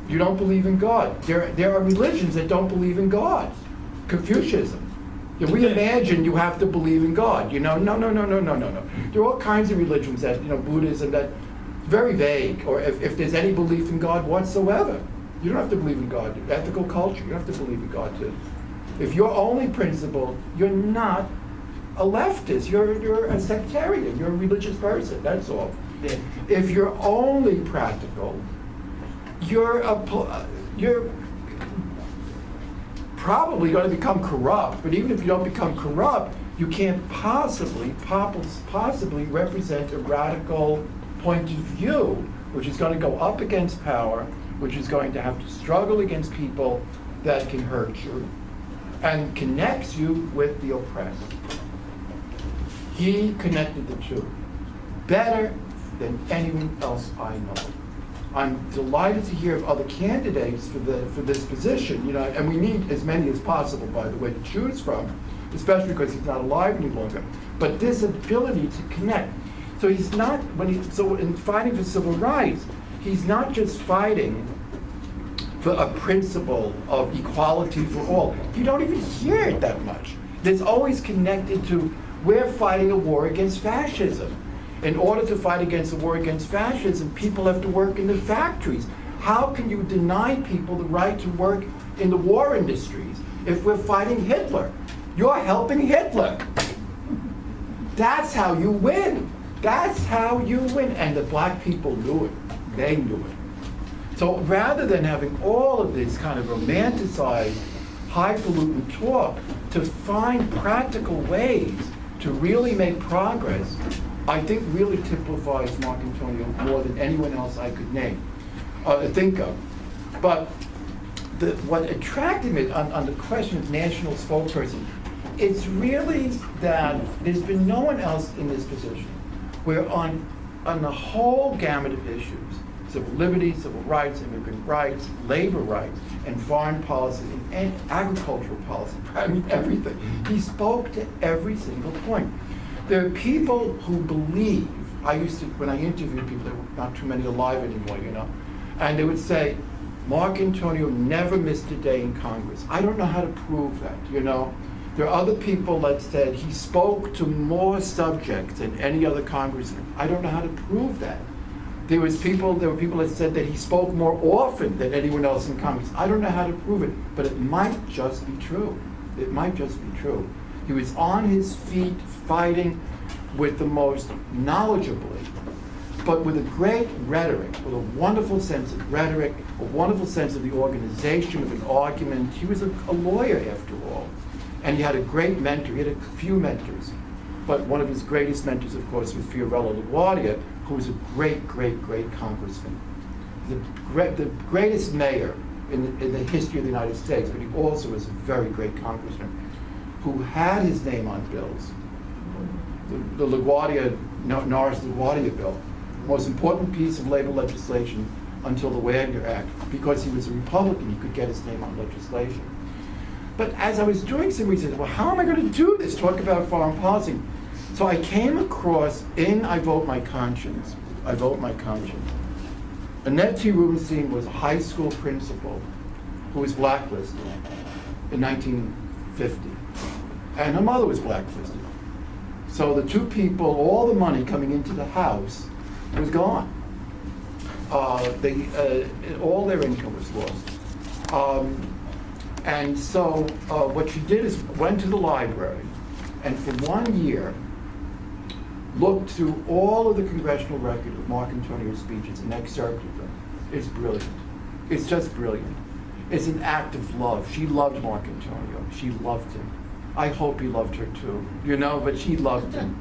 You don't believe in God. There are religions that don't believe in God. Confucianism. If we imagine you have to believe in God, you know, no. There are all kinds of religions that, you know, Buddhism, that very vague, or if there's any belief in God whatsoever. You don't have to believe in God. Ethical culture, you don't have to believe in God too. If you're only principled, you're not a leftist. You're a sectarian. You're a religious person. That's all. If you're only practical, you're probably going to become corrupt. But even if you don't become corrupt, you can't possibly represent a radical point of view, which is going to go up against power, which is going to have to struggle against people that can hurt you, and connects you with the oppressed. He connected the two better than anyone else I know. I'm delighted to hear of other candidates for this position, you know, and we need as many as possible, by the way, to choose from, especially because he's not alive any longer. But this ability to connect. So he's not, so in fighting for civil rights, he's not just fighting for a principle of equality for all. You don't even hear it that much. It's always connected to, we're fighting a war against fascism. In order to fight against the war against fascism, people have to work in the factories. How can you deny people the right to work in the war industries if we're fighting Hitler? You're helping Hitler. That's how you win. That's how you win. And the black people knew it. They knew it. So rather than having all of this kind of romanticized, highfalutin talk, to find practical ways to really make progress, I think really typifies Marcantonio more than anyone else I could think of. But what attracted me on the question of national spokesperson, it's really that there's been no one else in this position where on the whole gamut of issues, civil liberties, civil rights, immigrant rights, labor rights, and foreign policy, and agricultural policy, I mean everything, he spoke to every single point. There are people who believe, when I interviewed people, there were not too many alive anymore, you know, and they would say, Marcantonio never missed a day in Congress. I don't know how to prove that, you know. There are other people that said he spoke to more subjects than any other congressman. I don't know how to prove that. There were people that said that he spoke more often than anyone else in Congress. I don't know how to prove it, but it might just be true. It might just be true. He was on his feet fighting with the most knowledgeably, but with a great rhetoric, with a wonderful sense of rhetoric, a wonderful sense of the organization of an argument. He was a lawyer after all. And he had a great mentor. He had a few mentors. But one of his greatest mentors, of course, was Fiorello LaGuardia, who was a great, great, great congressman. The greatest mayor in the history of the United States, but he also was a very great congressman who had his name on bills. The Norris LaGuardia bill, most important piece of labor legislation until the Wagner Act. Because he was a Republican, he could get his name on legislation. But as I was doing some research, well, how am I going to do this? Talk about foreign policy. So I came across in I Vote My Conscience. Annette T. Rubenstein was a high school principal who was blacklisted in 1950. And her mother was blacklisted. So the two people, all the money coming into the house was gone. All their income was lost. And so what she did is went to the library and for 1 year looked through all of the congressional record of Marcantonio's speeches and excerpted them. It's brilliant. It's just brilliant. It's an act of love. She loved Marcantonio. She loved him. I hope he loved her too, you know, but she loved him.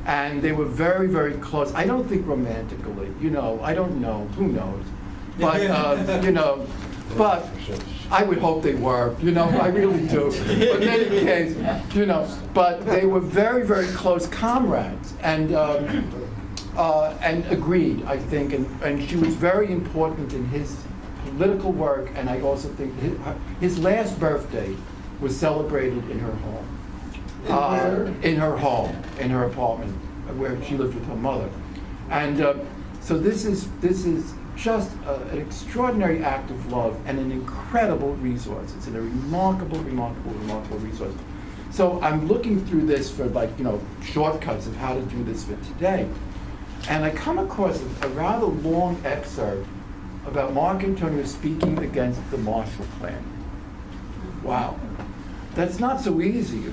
And they were very, very close. I don't think romantically, you know, I don't know, who knows. But, you know, but I would hope they were, you know, I really do. But in any case, you know, but they were very, very close comrades and agreed, I think, and she was very important in his political work, and I also think his last birthday was celebrated in her home. In her home, in her apartment, where she lived with her mother. And so this is just an extraordinary act of love and an incredible resource. It's a remarkable, remarkable, remarkable resource. So I'm looking through this for shortcuts of how to do this for today. And I come across a rather long excerpt about Marcantonio speaking against the Marshall Plan. Wow. That's not so easy,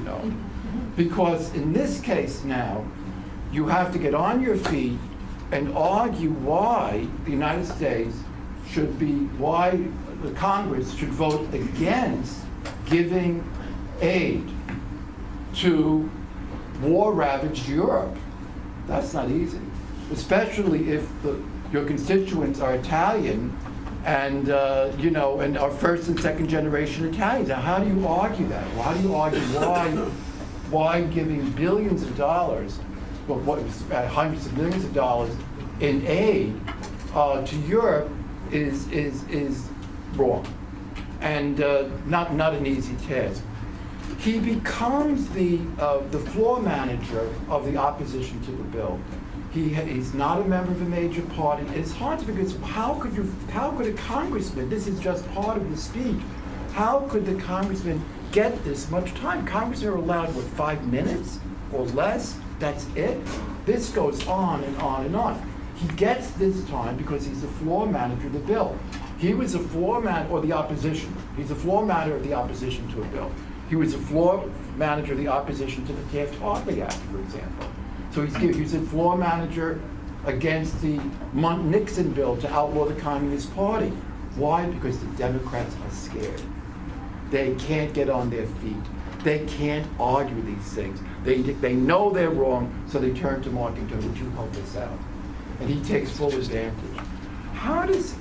because in this case now, you have to get on your feet and argue why the United States why the Congress should vote against giving aid to war-ravaged Europe. That's not easy, especially if your constituents are Italian and and are first and second generation Italians. Now, how do you argue that? Well, how do you argue why giving billions of dollars, hundreds of millions of dollars in aid to Europe is wrong and not an easy task? He becomes the floor manager of the opposition to the bill. He's not a member of a major party. It's hard to figure out how could a congressman, this is just part of the speech, how could the congressman get this much time? Congressmen are allowed, 5 minutes or less? That's it? This goes on and on and on. He gets this time because he's the floor manager of the bill. He was a floor man, or the opposition. He's a floor manager of the opposition to a bill. He was a floor manager of the opposition to the Taft-Hartley Act, for example. So he's a floor manager against the Nixon bill to outlaw the Communist Party. Why? Because the Democrats are scared. They can't get on their feet. They can't argue these things. They know they're wrong, so they turn to Marcantonio. Would you help us out? And he takes full advantage. How does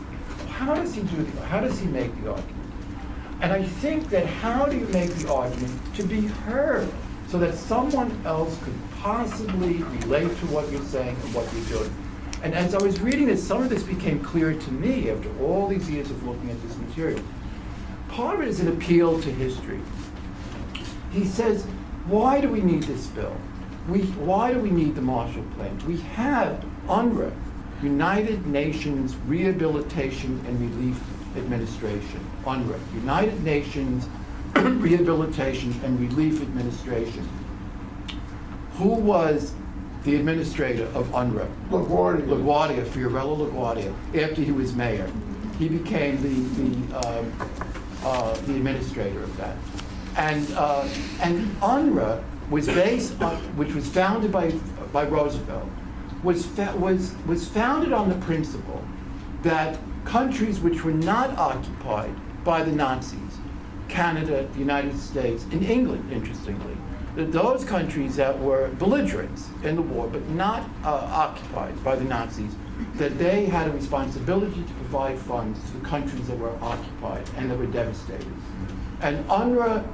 he do the? How does he make the argument? And I think that how do you make the argument to be heard so that someone else could possibly relate to what you're saying and what you're doing? And as I was reading this, some of this became clear to me after all these years of looking at this material. Part of it is an appeal to history. He says, why do we need this bill? Why do we need the Marshall Plan? We have UNRWA, United Nations Rehabilitation and Relief Administration. UNRWA, United Nations Rehabilitation and Relief Administration. Who was the administrator of UNRWA? LaGuardia, Fiorello LaGuardia, after he was mayor. He became the administrator of that. And UNRWA was based on, which was founded by Roosevelt, was founded on the principle that countries which were not occupied by the Nazis, Canada, the United States, and England, interestingly, that those countries that were belligerents in the war but not occupied by the Nazis, that they had a responsibility to provide funds to the countries that were occupied and that were devastated. And UNRWA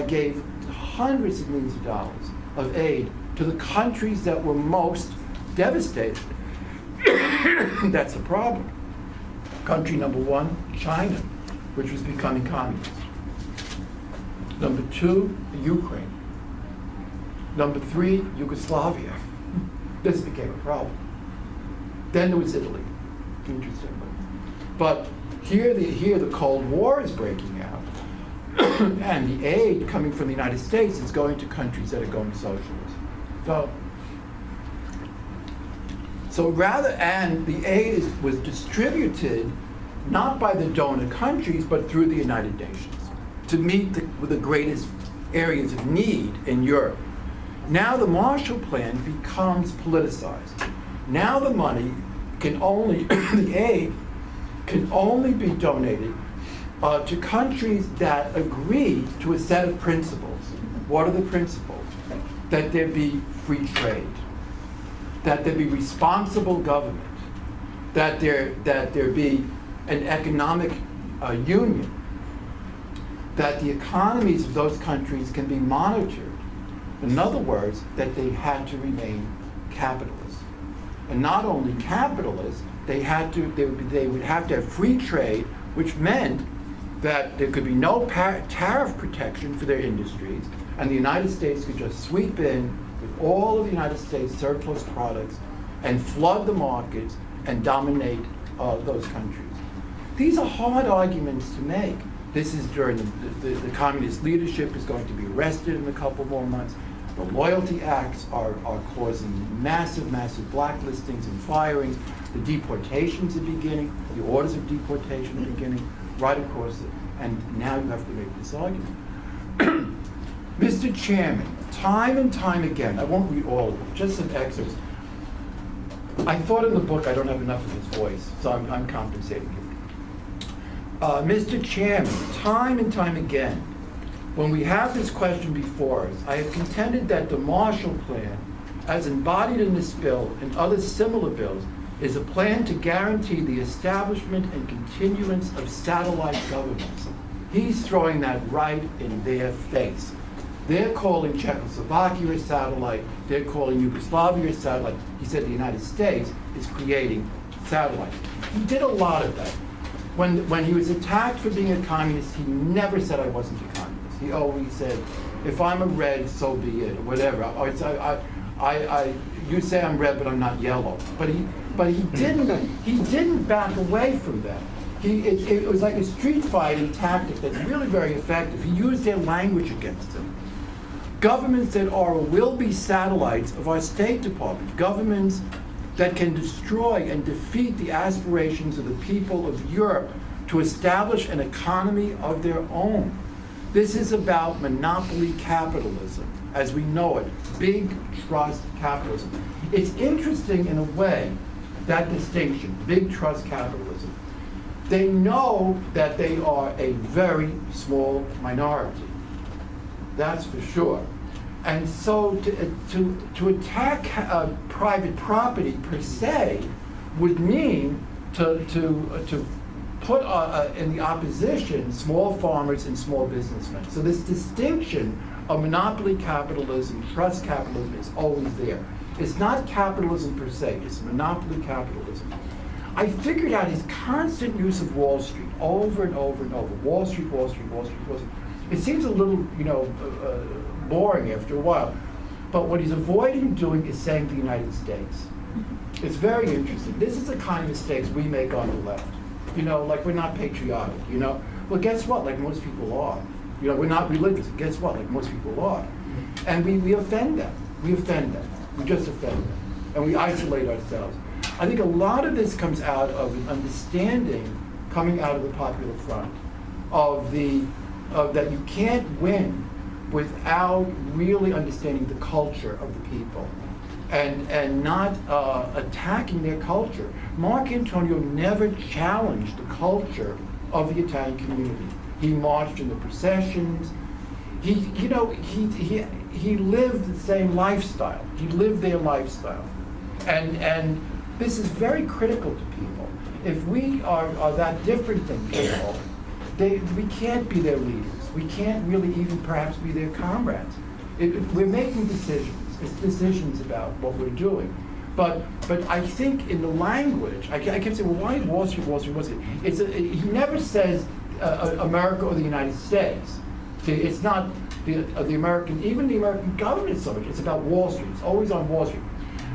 gave hundreds of millions of dollars of aid to the countries that were most devastated. That's a problem. Country number one, China, which was becoming communist. Number two, Ukraine. Number three, Yugoslavia. This became a problem. Then there was Italy, interestingly. But here the Cold War is breaking out. And the aid coming from the United States is going to countries that are going socialist. And the aid was distributed not by the donor countries, but through the United Nations to meet the greatest areas of need in Europe. Now the Marshall Plan becomes politicized. Now the money the aid can only be donated to countries that agree to a set of principles. What are the principles? That there be free trade, that there be responsible government, that there be an economic union, that the economies of those countries can be monitored. In other words, that they had to remain capitalist. And not only capitalist, they would have to have free trade which meant that there could be no tariff protection for their industries, and the United States could just sweep in with all of the United States surplus products and flood the markets and dominate those countries. These are hard arguments to make. This is during the communist leadership is going to be arrested in a couple more months. The loyalty acts are causing massive blacklistings and firings. The deportations are beginning, the orders of deportation are beginning right across it. And now you have to make this argument. Mr. Chairman, time and time again, I won't read all of them, just some excerpts. I thought in the book I don't have enough of his voice, so I'm compensating him. Mr. Chairman, time and time again, when we have this question before us, I have contended that the Marshall Plan, as embodied in this bill and other similar bills, is a plan to guarantee the establishment and continuance of satellite governments. He's throwing that right in their face. They're calling Czechoslovakia a satellite, they're calling Yugoslavia a satellite. He said the United States is creating satellites. He did a lot of that. When he was attacked for being a communist, he never said I wasn't a communist. He always said, if I'm a red, so be it, or whatever. You say I'm red, but I'm not yellow. But he didn't back away from that. It was like a street fighting tactic that's really very effective. He used their language against them. Governments that are or will be satellites of our State Department, governments that can destroy and defeat the aspirations of the people of Europe to establish an economy of their own. This is about monopoly capitalism, as we know it, big trust capitalism. It's interesting in a way, that distinction, big trust capitalism. They know that they are a very small minority. That's for sure. And so to attack private property per se would mean to put in the opposition small farmers and small businessmen. So this distinction of monopoly capitalism, trust capitalism is always there. It's not capitalism per se, it's monopoly capitalism. I figured out his constant use of Wall Street over and over and over. Wall Street, Wall Street, Wall Street, Wall Street. It seems a little, boring after a while. But what he's avoiding doing is saying the United States. It's very interesting. This is the kind of mistakes we make on the left. Like we're not patriotic, Well, guess what? Like most people are. We're not religious. Guess what? Like most people are. And we offend them. We offend them. We just offend them. And we isolate ourselves. I think a lot of this comes out of an understanding coming out of the Popular Front of that you can't win without really understanding the culture of the people and not attacking their culture. Marcantonio never challenged the culture of the Italian community. He marched in the processions. He lived the same lifestyle. He lived their lifestyle. And this is very critical to people. If we are that different than people, we can't be their leaders. We can't really even perhaps be their comrades. We're making decisions. It's decisions about what we're doing. But I think in the language, I kept saying, well, why Wall Street, Wall Street, Wall Street? He never says America or the United States. See, it's not the American, even the American government so much. It's about Wall Street. It's always on Wall Street.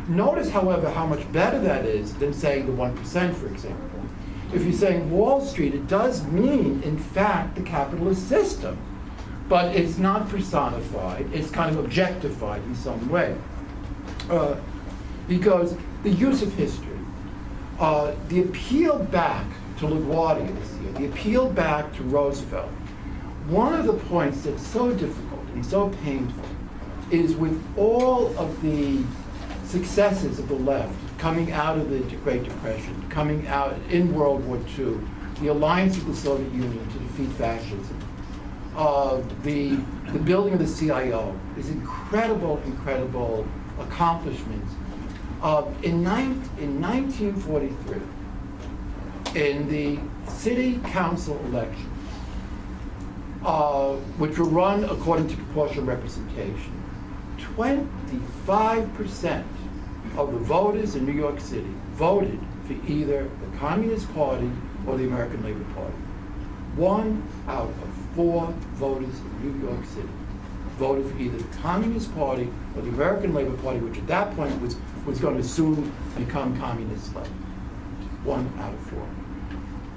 Notice, however, how much better that is than saying the 1%, for example. If you're saying Wall Street, it does mean, in fact, the capitalist system. But it's not personified. It's kind of objectified in some way. Because the use of history, the appeal back to LaGuardia this year, the appeal back to Roosevelt, one of the points that's so difficult and so painful is with all of the successes of the left coming out of the Great Depression, coming out in World War II, the alliance with the Soviet Union to defeat fascism, the building of the CIO, these incredible accomplishments. In 1943, in the city council election, which were run according to proportional representation, 25% of the voters in New York City voted for either the Communist Party or the American Labor Party. 1 out of 4 voters in New York City voted for either the Communist Party or the American Labor Party, which at that point was going to soon become communist-led. 1 out of 4.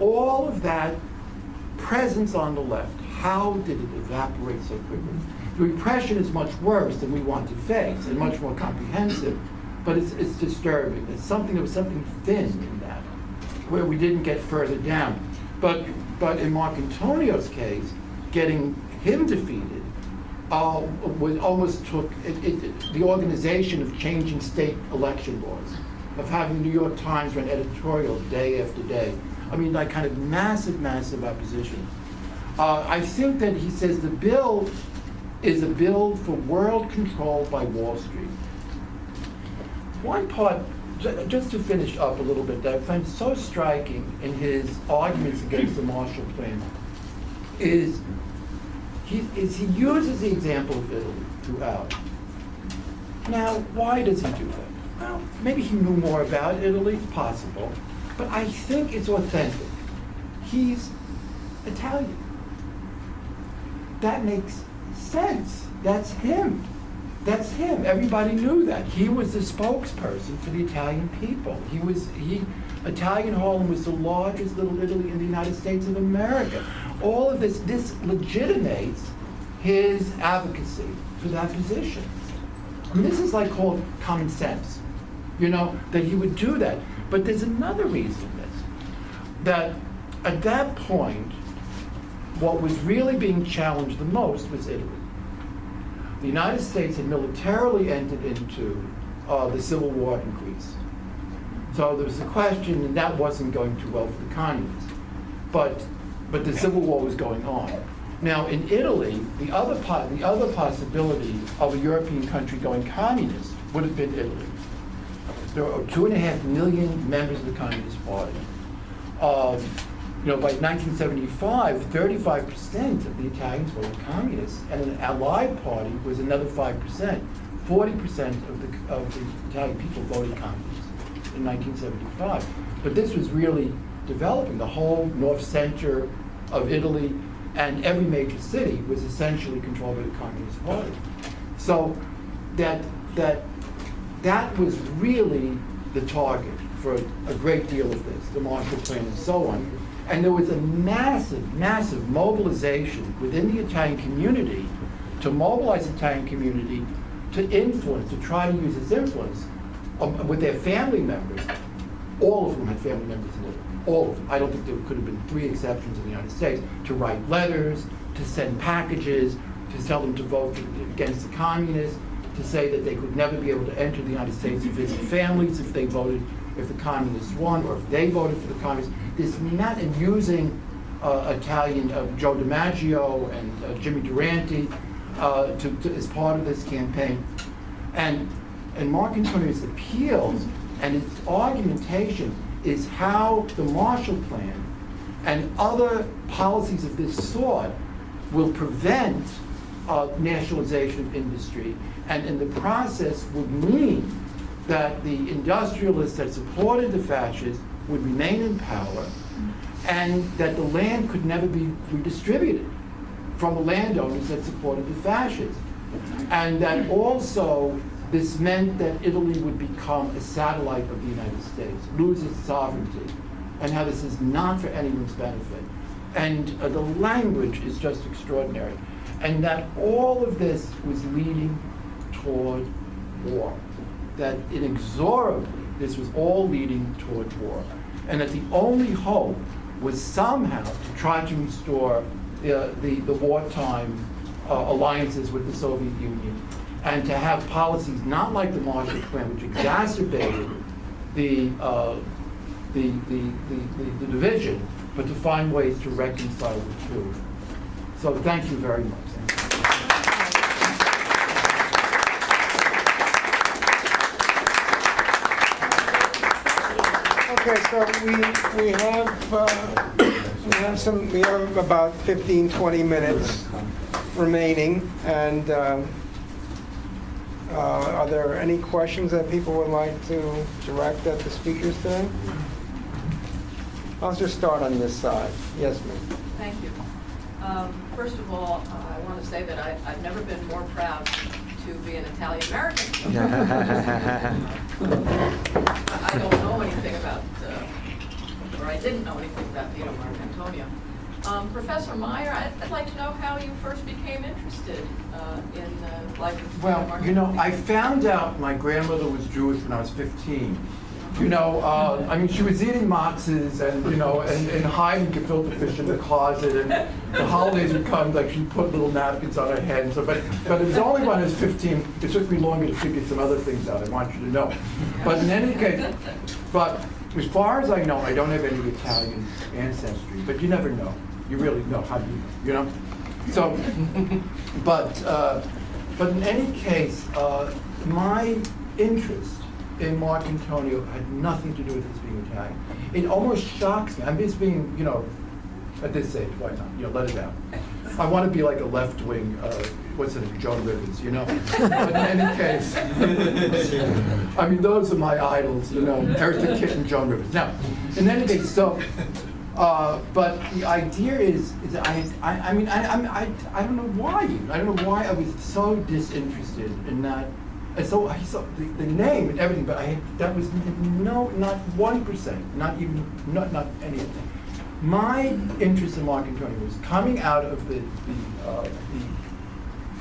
All of that presence on the left, how did it evaporate so quickly? The repression is much worse than we want to face and much more comprehensive, but it's disturbing. There was something thin in that, where we didn't get further down. But in Marcantonio's case, getting him defeated almost took the organization of changing state election laws, of having the New York Times run editorials day after day. I mean, like kind of massive, massive opposition. I think that he says the bill is a bill for world control by Wall Street. One part, just to finish up a little bit, that I find so striking in his arguments against the Marshall Plan is he uses the example of Italy throughout. Now, why does he do that? Well, maybe he knew more about Italy, possible, but I think it's authentic. He's Italian. That makes sense. That's him. That's him. Everybody knew that. He was the spokesperson for the Italian people. Italian Harlem was the largest little Italy in the United States of America. All of this legitimates his advocacy for that position. I mean, this is like called common sense, that he would do that. But there's another reason that at that point, what was really being challenged the most was Italy. The United States had militarily entered into the Civil War in Greece. So there was a question, and that wasn't going too well for the communists. But the Civil War was going on. Now, in Italy, the other possibility of a European country going communist would have been Italy. There are 2.5 million members of the Communist Party. By 1975, 35% of the Italians voted communist, and an allied party was another 5%. 40% of the Italian people voted communist in 1975. But this was really developing. The whole north center of Italy and every major city was essentially controlled by the Communist Party. So that was really the target for a great deal of this, the Marshall Plan and so on. And there was a massive, massive mobilization within the Italian community to mobilize the Italian community to influence, to try to use its influence with their family members. All of them had family members in Italy. All of them. I don't think there could have been 3 exceptions in the United States. To write letters, to send packages, to tell them to vote against the communists, to say that they could never be able to enter the United States and visit families if the communists won, or if they voted for the communists. And using Italian Joe DiMaggio and Jimmy Durante as part of this campaign. And Marcantonio's appeals and its argumentation is how the Marshall Plan and other policies of this sort will prevent nationalization of industry, and in the process would mean that the industrialists that supported the fascists would remain in power, and that the land could never be redistributed from the landowners that supported the fascists. And that also this meant that Italy would become a satellite of the United States, lose its sovereignty, and how this is not for anyone's benefit. And the language is just extraordinary. And that all of this was leading toward war. That inexorably, this was all leading toward war. And that the only hope was somehow to try to restore the wartime alliances with the Soviet Union, and to have policies not like the Marshall Plan, which exacerbated the division, but to find ways to reconcile the two. So thank you very much. Okay, so we have about 15, 20 minutes remaining, and are there any questions that people would like to direct at the speakers today? I'll just start on this side. Yes, ma'am. Thank you. First of all, I want to say that I've never been more proud to be an Italian American. I don't know anything about, or I didn't know anything about Vito Marcantonio. Professor Meyer, I'd like to know how you first became interested in the life of Vito Marcantonio. Well, you know, I found out my grandmother was Jewish when I was 15. You know, I mean, she was eating matzahs and, you know, and hiding gefilte fish in the closet, and the holidays would come, like she'd put little napkins on her head and so, but it was only when I was 15, it took me longer to figure some other things out, I want you to know. But in any case, but as far as I know, I don't have any Italian ancestry, but you never know. You really know, how do you know? So, but in any case, my interest in Marcantonio had nothing to do with his being Italian. It almost shocks me. I'm just being, you know, at this age, why not? You know, let it out. I want to be like a left-wing, what's it, Joan Rivers, you know? But in any case, I mean, those are my idols, you know, Eartha Kitt and Joan Rivers. Now, in any case, so, but the idea is I mean, I don't know why. I don't know why I was so disinterested in that. And so I saw the name and everything, but that was not 1%, not anything. My interest in Marcantonio was coming out of the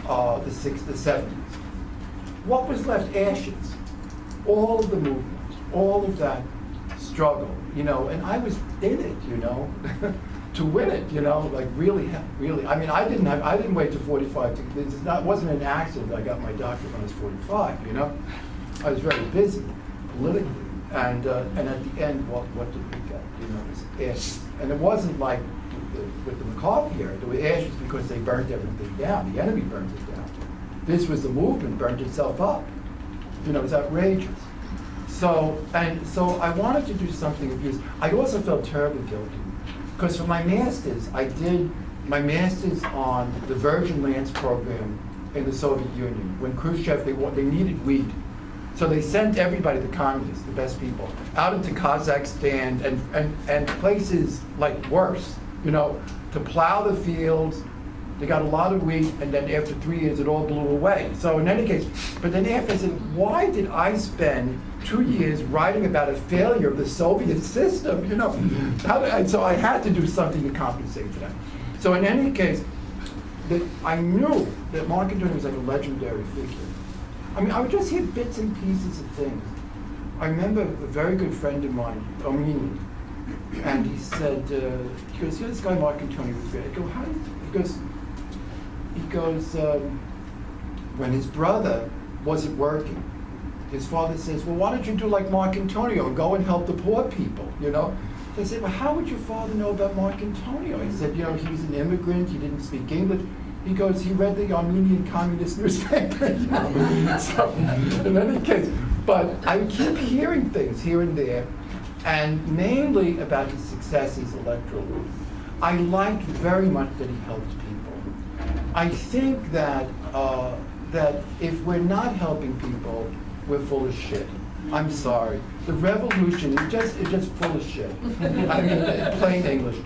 70s. What was left? Ashes. All of the movement, all of that struggle, you know, and I was in it, you know, to win it, you know, like really. I mean, I didn't wait till 45. It wasn't an accident that I got my doctorate when I was 45, you know. I was very busy politically, and at the end, what did we get? You know, it was ashes. And it wasn't like with the McCarthy era. There were ashes because they burnt everything down. The enemy burnt it down. This was the movement burnt itself up. You know, it was outrageous. So I wanted to do something abuse. I also felt terribly guilty. Because for my master's, I did my master's on the Virgin Lands program in the Soviet Union. When Khrushchev, they needed wheat. So they sent everybody, the communists, the best people, out into Kazakhstan and places like worse, you know, to plow the fields. They got a lot of wheat, and then after 3 years, it all blew away. So in any case, but then after I said, why did I spend 2 years writing about a failure of the Soviet system, you know? So I had to do something to compensate for that. So in any case, I knew that Marcantonio was like a legendary figure. I mean, I would just hear bits and pieces of things. I remember a very good friend of mine, Armenian, and he said, he goes, this guy Marcantonio was great. I go, how did, he goes, when his brother wasn't working, his father says, well, why don't you do like Marcantonio and go and help the poor people, you know? So I said, well, how would your father know about Marcantonio? He said, you know, he was an immigrant, he didn't speak English. He goes, he read the Armenian communist newspaper, you know? So, in any case, but I would keep hearing things here and there, and mainly about his successes electorally. I liked very much that he helped people. I think that that if we're not helping people, we're full of shit. I'm sorry. The revolution is just full of shit. I mean, plain English,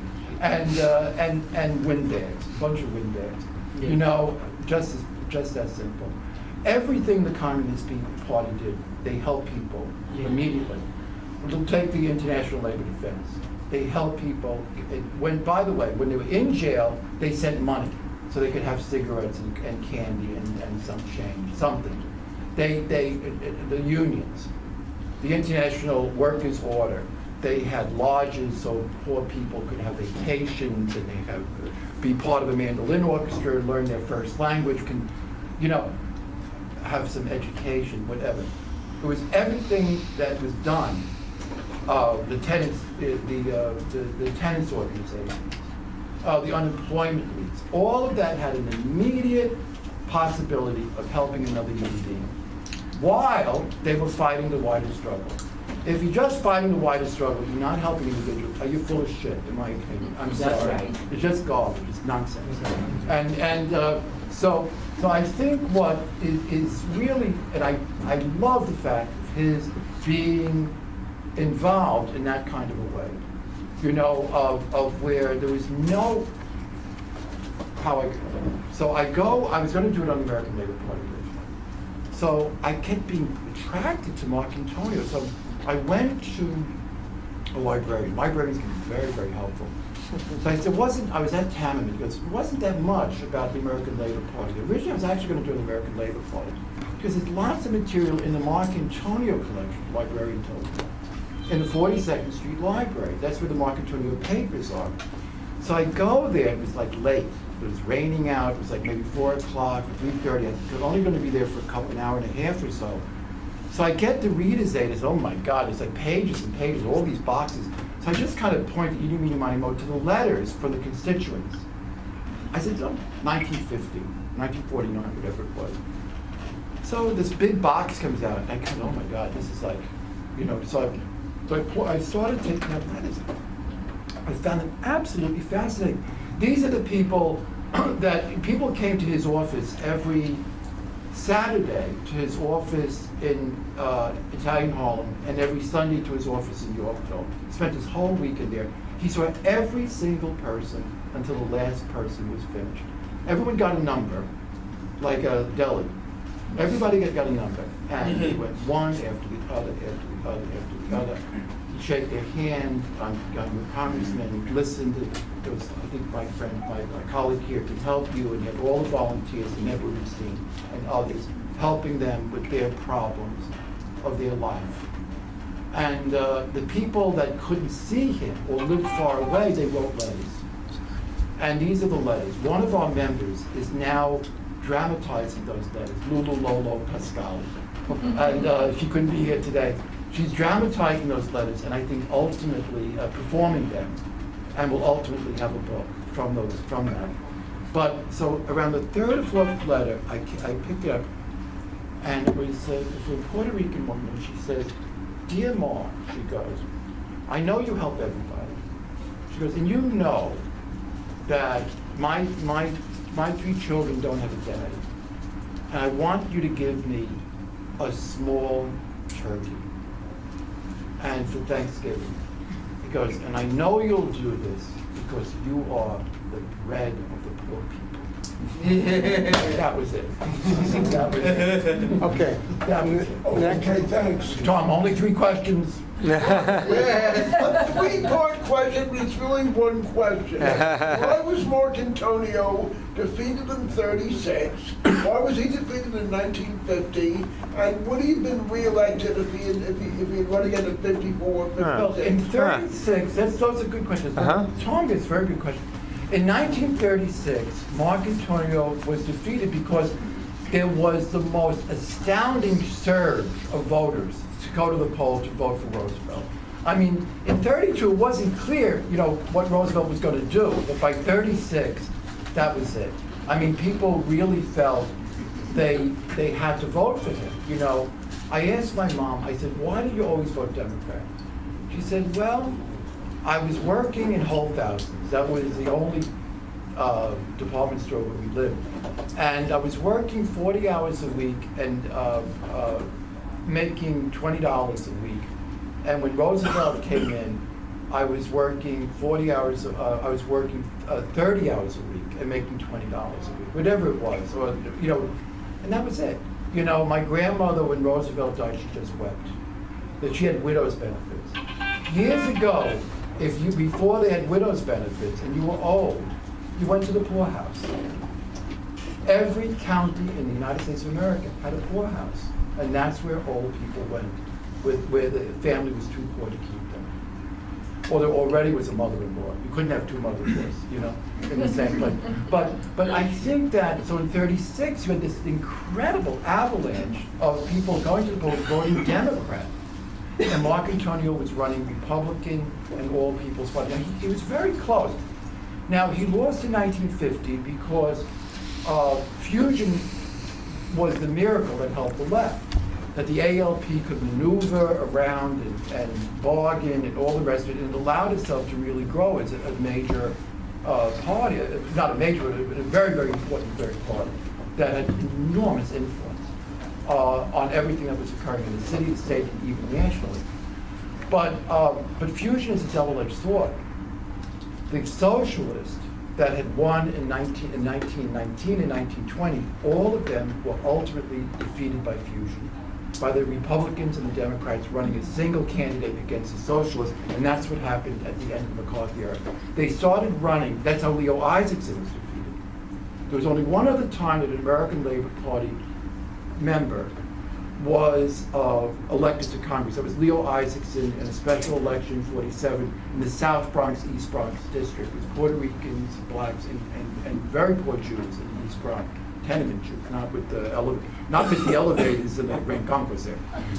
and windbags, a bunch of windbags. You know, just that simple. Everything the Communist Party did, they helped people immediately. They'll take the International Labor Defense. They help people. By the way, when they were in jail, they sent money so they could have cigarettes and candy and some change, something. The unions, the International Workers' Order, they had lodges so poor people could have vacations, and they have be part of a mandolin orchestra, learn their first language, can, you know, have some education, whatever. It was everything that was done. The tenants, the tenants organizations, the unemployment leagues, all of that had an immediate possibility of helping another human being while they were fighting the wider struggle. If you're just fighting the wider struggle, you're not helping individuals, you're full of shit, in my opinion. I'm sorry. That's right. It's just garbage, it's nonsense. So I think what is really, and I love the fact of his being involved in that kind of a way. you know, of where there was no, so I was going to do it on the American Labor Party originally. So I kept being attracted to Marcantonio. So I went to a librarian. Librarians can be very, very helpful. So I said, I was at Tammany, because it wasn't that much about the American Labor Party. Originally, I was actually going to do the American Labor Party, because there's lots of material in the Marcantonio collection, the librarian told me, in the 42nd Street Library. That's where the Marcantonio papers are. So I go there, it was like late. It was raining out, it was like maybe 4 o'clock, 3:30. I was only going to be there for an hour and a half or so. So I get the reader's aid, it's, oh my God, it's like pages and pages, all these boxes. So I just kind of point, to the letters from the constituents. I said, 1950, 1949, whatever it was. So this big box comes out, and I kind of, oh my God, this is like, you know, so I started taking out letters. I found them absolutely fascinating. These are the people that people came to his office every Saturday, to his office in Italian Harlem, and every Sunday to his office in Yorkville. He spent his whole weekend there. He saw every single person until the last person was finished. Everyone got a number, like a deli. Everybody got a number, and he went one after the other, after the other, after the other. He'd shake their hand on with congressmen, he'd listen to, there was, I think my friend, my colleague here can help you, and he had all the volunteers in Edward Epstein and others, helping them with their problems of their life. And the people that couldn't see him or lived far away, they wrote letters. And these are the letters. One of our members is now dramatizing those letters, Lulu Lolo Pascal. And she couldn't be here today. She's dramatizing those letters, and I think ultimately performing them, and will ultimately have a book from that. But so around the third or fourth letter, I picked it up, and it was a Puerto Rican woman. She says, "Dear Ma," she goes, "I know you help everybody." She goes, "And you know that my 3 children don't have a daddy, and I want you to give me a small turkey, and for Thanksgiving." He goes, "And I know you'll do this because you are the bread of the poor people." That was it. That was it. Okay. That was it. Okay, thanks. Tom, only 3 questions. Yeah, a 3-part question, but it's really one question. Why was Marcantonio defeated in 36? Why was he defeated in 1950? And would he have been reelected if he had run again in 54, 56? Well, in 36, those are good questions. Tom is a very good question. In 1936, Marcantonio was defeated because there was the most astounding surge of voters to go to the polls to vote for Roosevelt. I mean, in 32, it wasn't clear, you know, what Roosevelt was going to do, but by 36, that was it. I mean, people really felt they had to vote for him. You know, I asked my mom, I said, "Why do you always vote Democrat?" She said, "Well, I was working in Whole Thousands. That was the only department store where we lived. And I was working 40 hours a week and making $20 a week. And when Roosevelt came in, I was working 40 hours, I was working 30 hours a week and making $20 a week, whatever it was, or, you know, and that was it. You know, my grandmother, when Roosevelt died, she just wept that she had widow's benefits. Years ago, before they had widow's benefits and you were old, you went to the poorhouse. Every county in the United States of America had a poorhouse, and that's where old people went, where the family was too poor to keep them. Or there already was a mother-in-law. You couldn't have 2 mother-in-laws, you know, in the same place. But I think that, so in 36, you had this incredible avalanche of people going to the polls voting Democrat. And Marcantonio was running Republican and All People's Party. And he was very close. Now, he lost in 1950 because fusion was the miracle that helped the left. That the ALP could maneuver around and bargain and all the rest of it, and it allowed itself to really grow as a major party, not a major, but a very, very important third party that had enormous influence on everything that was occurring in the city, the state, and even nationally. But fusion is a double-edged sword. The socialists that had won in 1919 and 1920, all of them were ultimately defeated by fusion, by the Republicans and the Democrats running a single candidate against the socialists, and that's what happened at the end of the McCarthy era. They started running, that's how Leo Isaacson was defeated. There was only one other time that an American Labor Party member was elected to Congress. That was Leo Isaacson in a special election in 47 in the South Bronx, East Bronx district with Puerto Ricans, blacks, and very poor Jews in the East Bronx. Tenement Jews, not with the elevators and the Grand Concourse there.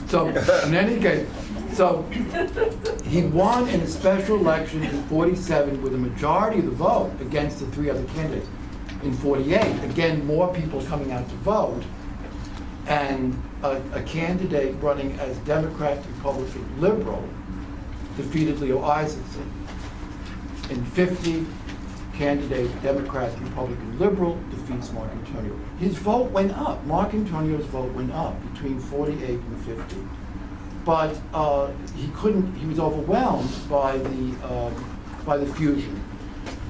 So in any case, so he won in a special election in 47 with a majority of the vote against the three other candidates. In 48, again, more people coming out to vote, and a candidate running as Democrat, Republican, Liberal defeated Leo Isaacson. In 50, candidate, Democrat, Republican, Liberal defeats Marcantonio. His vote went up. Marcantonio's vote went up between 48 and 50. But he was overwhelmed by the fusion.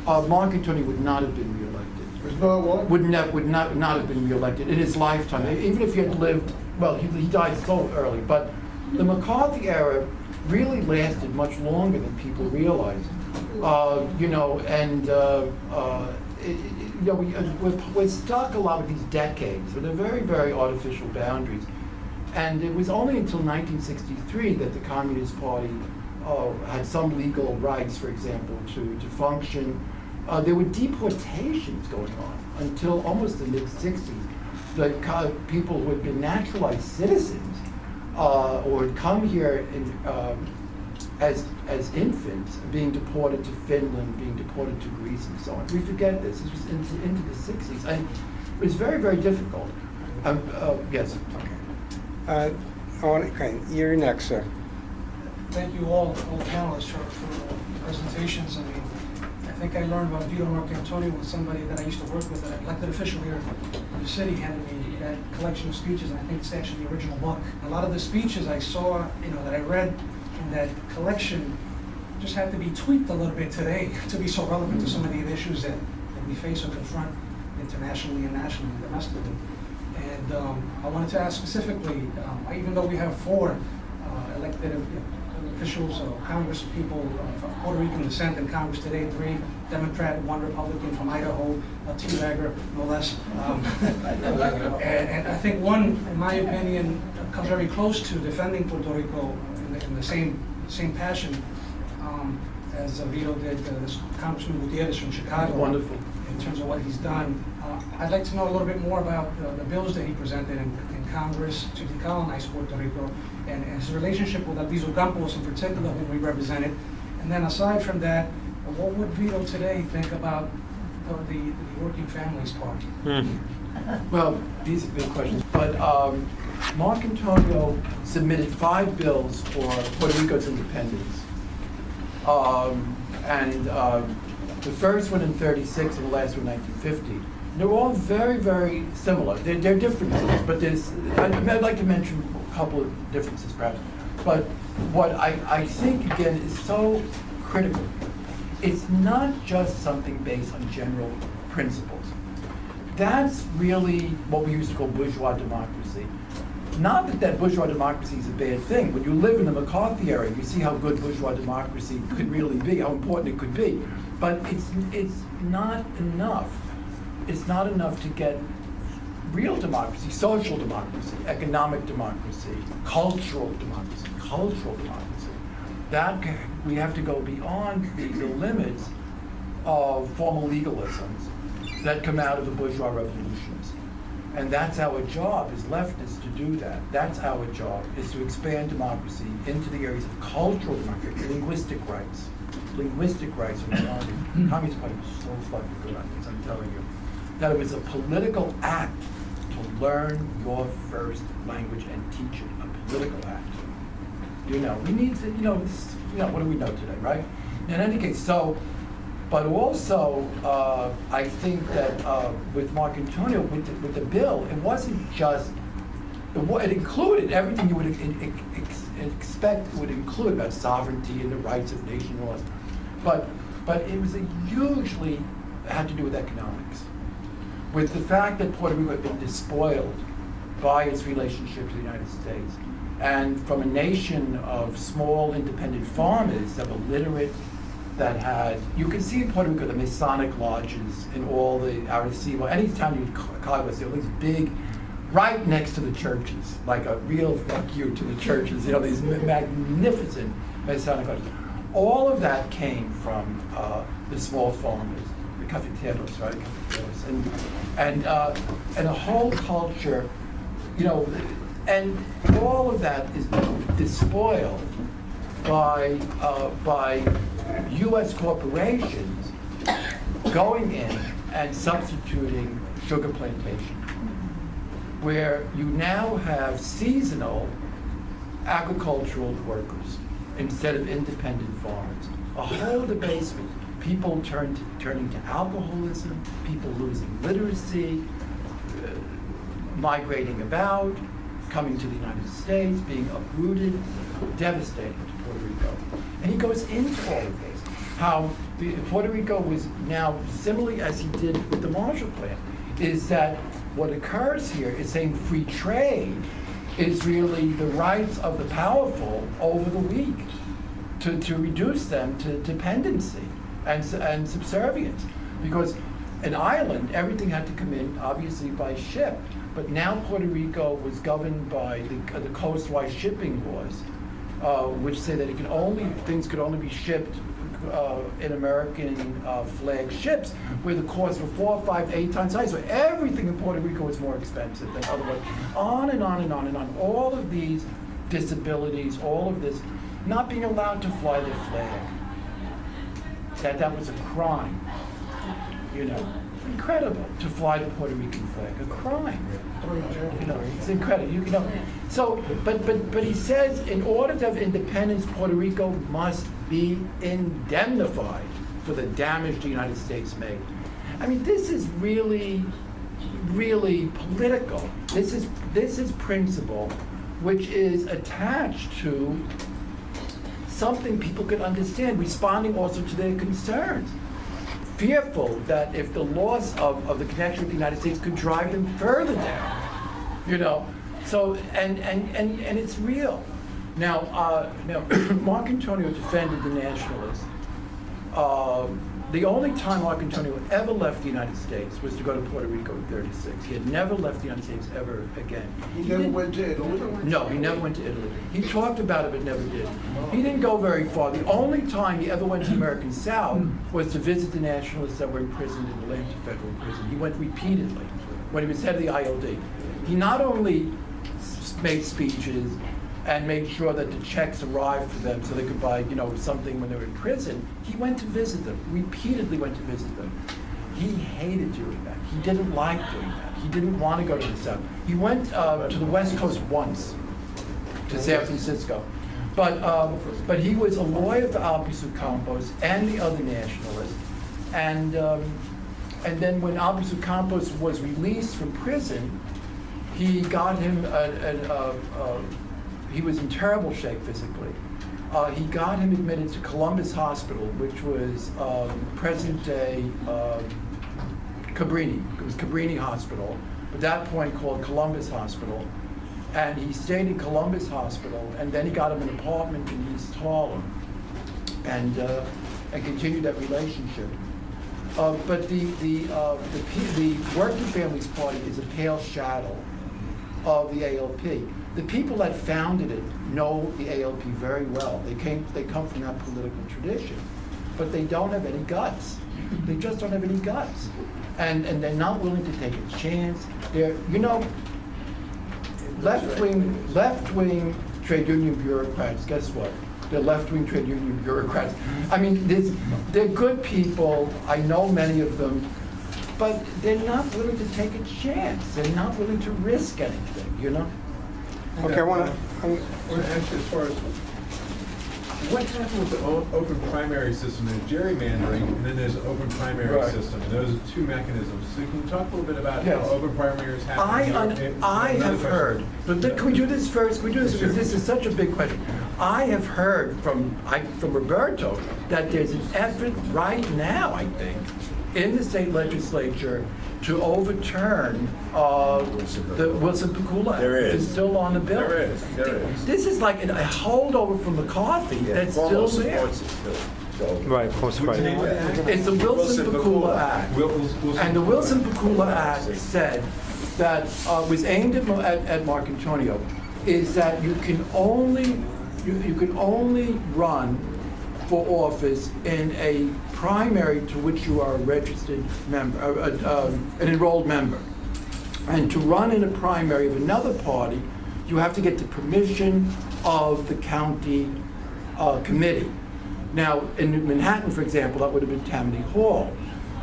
Marcantonio would not have been reelected. Was not what? Would not have been reelected in his lifetime. Even if he had lived, well, he died so early, but the McCarthy era really lasted much longer than people realized. We're stuck a lot with these decades, with a very, very artificial boundaries. And it was only until 1963 that the Communist Party had some legal rights, for example, to function. There were deportations going on until almost the mid-60s. The people who had been naturalized citizens or had come here as infants, being deported to Finland, being deported to Greece, and so on. We forget this. This was into the 60s. And it was very, very difficult. Yes. Okay, you're next, sir. Thank you all panelists for the presentations. I mean, I think I learned about Vito Marcantonio with somebody that I used to work with, an elected official here in the city, handed me that collection of speeches, and I think it's actually the original book. A lot of the speeches I saw, that I read in that collection just had to be tweaked a little bit today to be so relevant to some of the issues that we face or confront internationally and nationally and domestically. And I wanted to ask specifically, even though we have 4 elected officials, Congress people from Puerto Rican descent in Congress today, 3 Democrat, 1 Republican from Idaho, a teabagger, no less. And I think one, in my opinion, comes very close to defending Puerto Rico in the same passion as Vito did, this Congressman Gutierrez from Chicago. Wonderful. In terms of what he's done. I'd like to know a little bit more about the bills that he presented in Congress to decolonize Puerto Rico and his relationship with Albizu Campos in particular, whom we represented. And then aside from that, what would Vito today think about the Working Families Party? Well, these are big questions. But Marcantonio submitted 5 bills for Puerto Rico's independence. The first one in 36 and the last one in 1950. They're all very, very similar. They're differences, but I'd like to mention a couple of differences perhaps. But what I think, again, is so critical, it's not just something based on general principles. That's really what we used to call bourgeois democracy. Not that bourgeois democracy is a bad thing. When you live in the McCarthy era, you see how good bourgeois democracy could really be, how important it could be. But it's not enough. It's not enough to get real democracy, social democracy, economic democracy, cultural democracy. That we have to go beyond the limits of formal legalisms that come out of the bourgeois revolutions. And that's our job as leftists to do that. That's our job, is to expand democracy into the areas of cultural democracy, linguistic rights. Linguistic rights for minority. The Communist Party was so fucking good on this, I'm telling you. That it was a political act to learn your first language and teach it. A political act. We need to, what do we know today, right? In any case, but also, I think that with Marcantonio, with the bill, it wasn't just, it included everything you would expect it would include about sovereignty and the rights of nation laws. But but it was hugely had to do with economics, with the fact that Puerto Rico had been despoiled by its relationship to the United States, and from a nation of small independent farmers that were literate, that had, you can see in Puerto Rico the Masonic lodges in all the Arecibo, any town you call it, there were these big, right next to the churches, like a real fuck you to the churches, these magnificent Masonic lodges. All of that came from the small farmers, the cafeteros, right? And a whole culture, and all of that is despoiled by U.S. corporations going in and substituting sugar plantation, where you now have seasonal agricultural workers instead of independent farmers. A whole debasement. People turning to alcoholism, people losing literacy, migrating about, coming to the United States, being uprooted, devastating to Puerto Rico. And he goes into all of this, how Puerto Rico was now, similarly as he did with the Marshall Plan, is that what occurs here is saying free trade is really the rights of the powerful over the weak, to reduce them to dependency and subservience. Because an island, everything had to come in, obviously, by ship. But now Puerto Rico was governed by the coastwise shipping laws, which say that things could only be shipped in American flag ships, where the costs were 4, 5, 8 times higher. So everything in Puerto Rico was more expensive than otherwise. On and on and on and on. All of these disabilities, all of this, not being allowed to fly the flag. That was a crime. Incredible to fly the Puerto Rican flag, a crime. It's incredible. So, but he says, in order to have independence, Puerto Rico must be indemnified for the damage the United States made. I mean, this is really, really political. This is principle, which is attached to something people could understand, responding also to their concerns. Fearful that if the loss of the connection with the United States could drive them further down, So, and it's real. Now, Marcantonio defended the nationalists. The only time Marcantonio ever left the United States was to go to Puerto Rico in '36. He had never left the United States ever again. He never went to Italy? No, he never went to Italy. He talked about it, but never did. He didn't go very far. The only time he ever went to American South was to visit the nationalists that were imprisoned in Atlanta Federal Prison. He went repeatedly when he was head of the ILD. He not only made speeches and made sure that the checks arrived for them so they could buy, something when they were in prison. He went to visit them, repeatedly went to visit them. He hated doing that. He didn't like doing that. He didn't want to go to the South. He went to the West Coast once, to San Francisco. But he was a lawyer for Albizu Campos and the other nationalists. And then when Albizu Campos was released from prison, he got him he was in terrible shape physically. He got him admitted to Columbus Hospital, which was present-day Cabrini. It was Cabrini Hospital, at that point called Columbus Hospital. And he stayed in Columbus Hospital, and then he got him an apartment in East Harlem, and continued that relationship. But the Working Families Party is a pale shadow of the ALP. The people that founded it know the ALP very well. They come from that political tradition, but they don't have any guts. They just don't have any guts, and they're not willing to take a chance. They're left-wing trade union bureaucrats. Guess what? They're left-wing trade union bureaucrats. I mean, they're good people. I know many of them, but they're not willing to take a chance. They're not willing to risk anything. Okay, I want to. I want to ask you as far as what happened with the open primary system? There's gerrymandering, and then there's an open primary Right. system. And those are two mechanisms. So can you talk a little bit about Yes. how open primaries happen? I Another have question. heard, but can we do this first? Can we do this, because this is such a big question. I have heard from Roberto that there's an effort right now, I think, in the state legislature to overturn the Wilson-Pakula Act. There is. It's still on the bill. There is. This is like a holdover from McCarthy that's still Cuomo there. supports it still. So, Right, post What's the name of the act? It's the Wilson-Pakula Act. And the Wilson-Pakula Act said that, was aimed at Marcantonio, is that you can only run for office in a primary to which you are a registered member, an enrolled member. And to run in a primary of another party, you have to get the permission of the county committee. Now, in Manhattan, for example, that would have been Tammany Hall.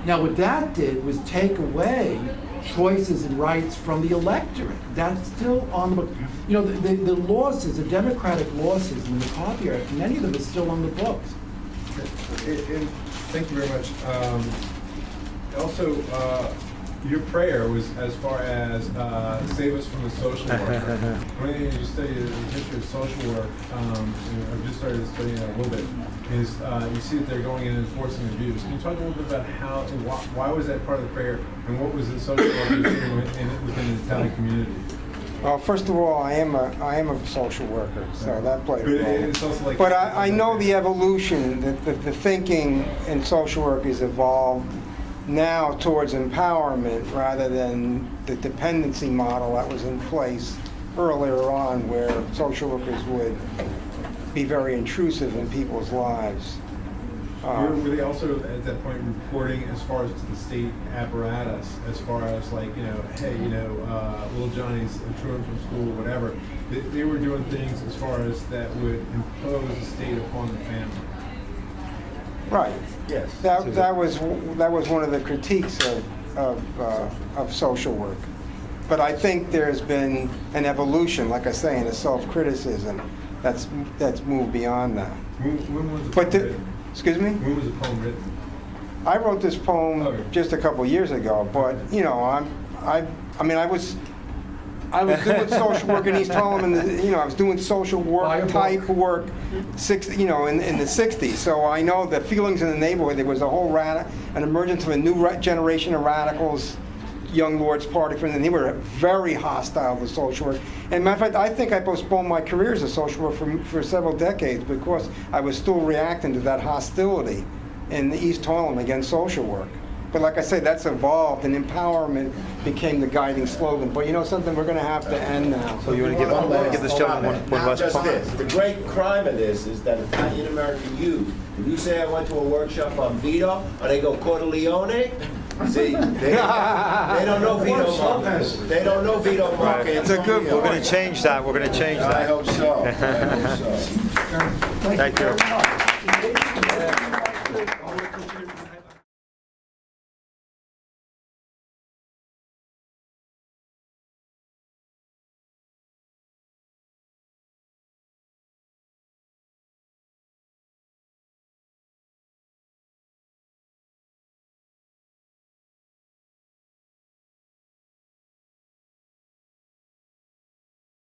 Now, what that did was take away choices and rights from the electorate. That's still on the book. You know, the losses, the Democratic losses in the McCarthy era, many of them are still on the books. And thank you very much. Also, your prayer was as far as save us from the social worker. One thing you study the history of social work, I've just started studying that a little bit, is you see that they're going in and enforcing abuse. Can you talk a little bit about how, why was that part of the prayer, and what was the social work doing within the Italian community? Well, first of all, I am a social worker, so that played But a role. it's also like. But I know the evolution, the thinking in social work has evolved now towards empowerment rather than the dependency model that was in place earlier on, where social workers would be very intrusive in people's lives. Were they also at that point reporting as far as to the state apparatus, as far as like, hey, little Johnny's truant from school, whatever. They were doing things as far as that would impose a state upon the family. Right. yes. That was one of the critiques of social work. But I think there's been an evolution, like I say, in a self-criticism that's moved beyond that. When was the But poem written? excuse me? When was the poem written? I wrote this poem Okay. just a couple years ago, but I was doing social work in East Harlem, and I was doing social work type work, in the '60s. So I know the feelings in the neighborhood. There was a whole an emergence of a new generation of radicals, Young Lords Party, and they were very hostile to social work. And matter of fact, I think I postponed my career as a social worker for several decades because I was still reacting to that hostility in East Harlem against social work. But like I say, that's evolved, and empowerment became the guiding slogan. But you know something, we're going to have to end now. So you want to give this gentleman one Not last just point? this. The great crime of this is that Italian American youth, if you say I went to a workshop on Vito, or they go Corleone, see, they don't know Vito Marcantonio. They don't know Vito Marcantonio. It's a good We're going to change that. We're going to change I that. hope so. I hope so. Thank you. very much.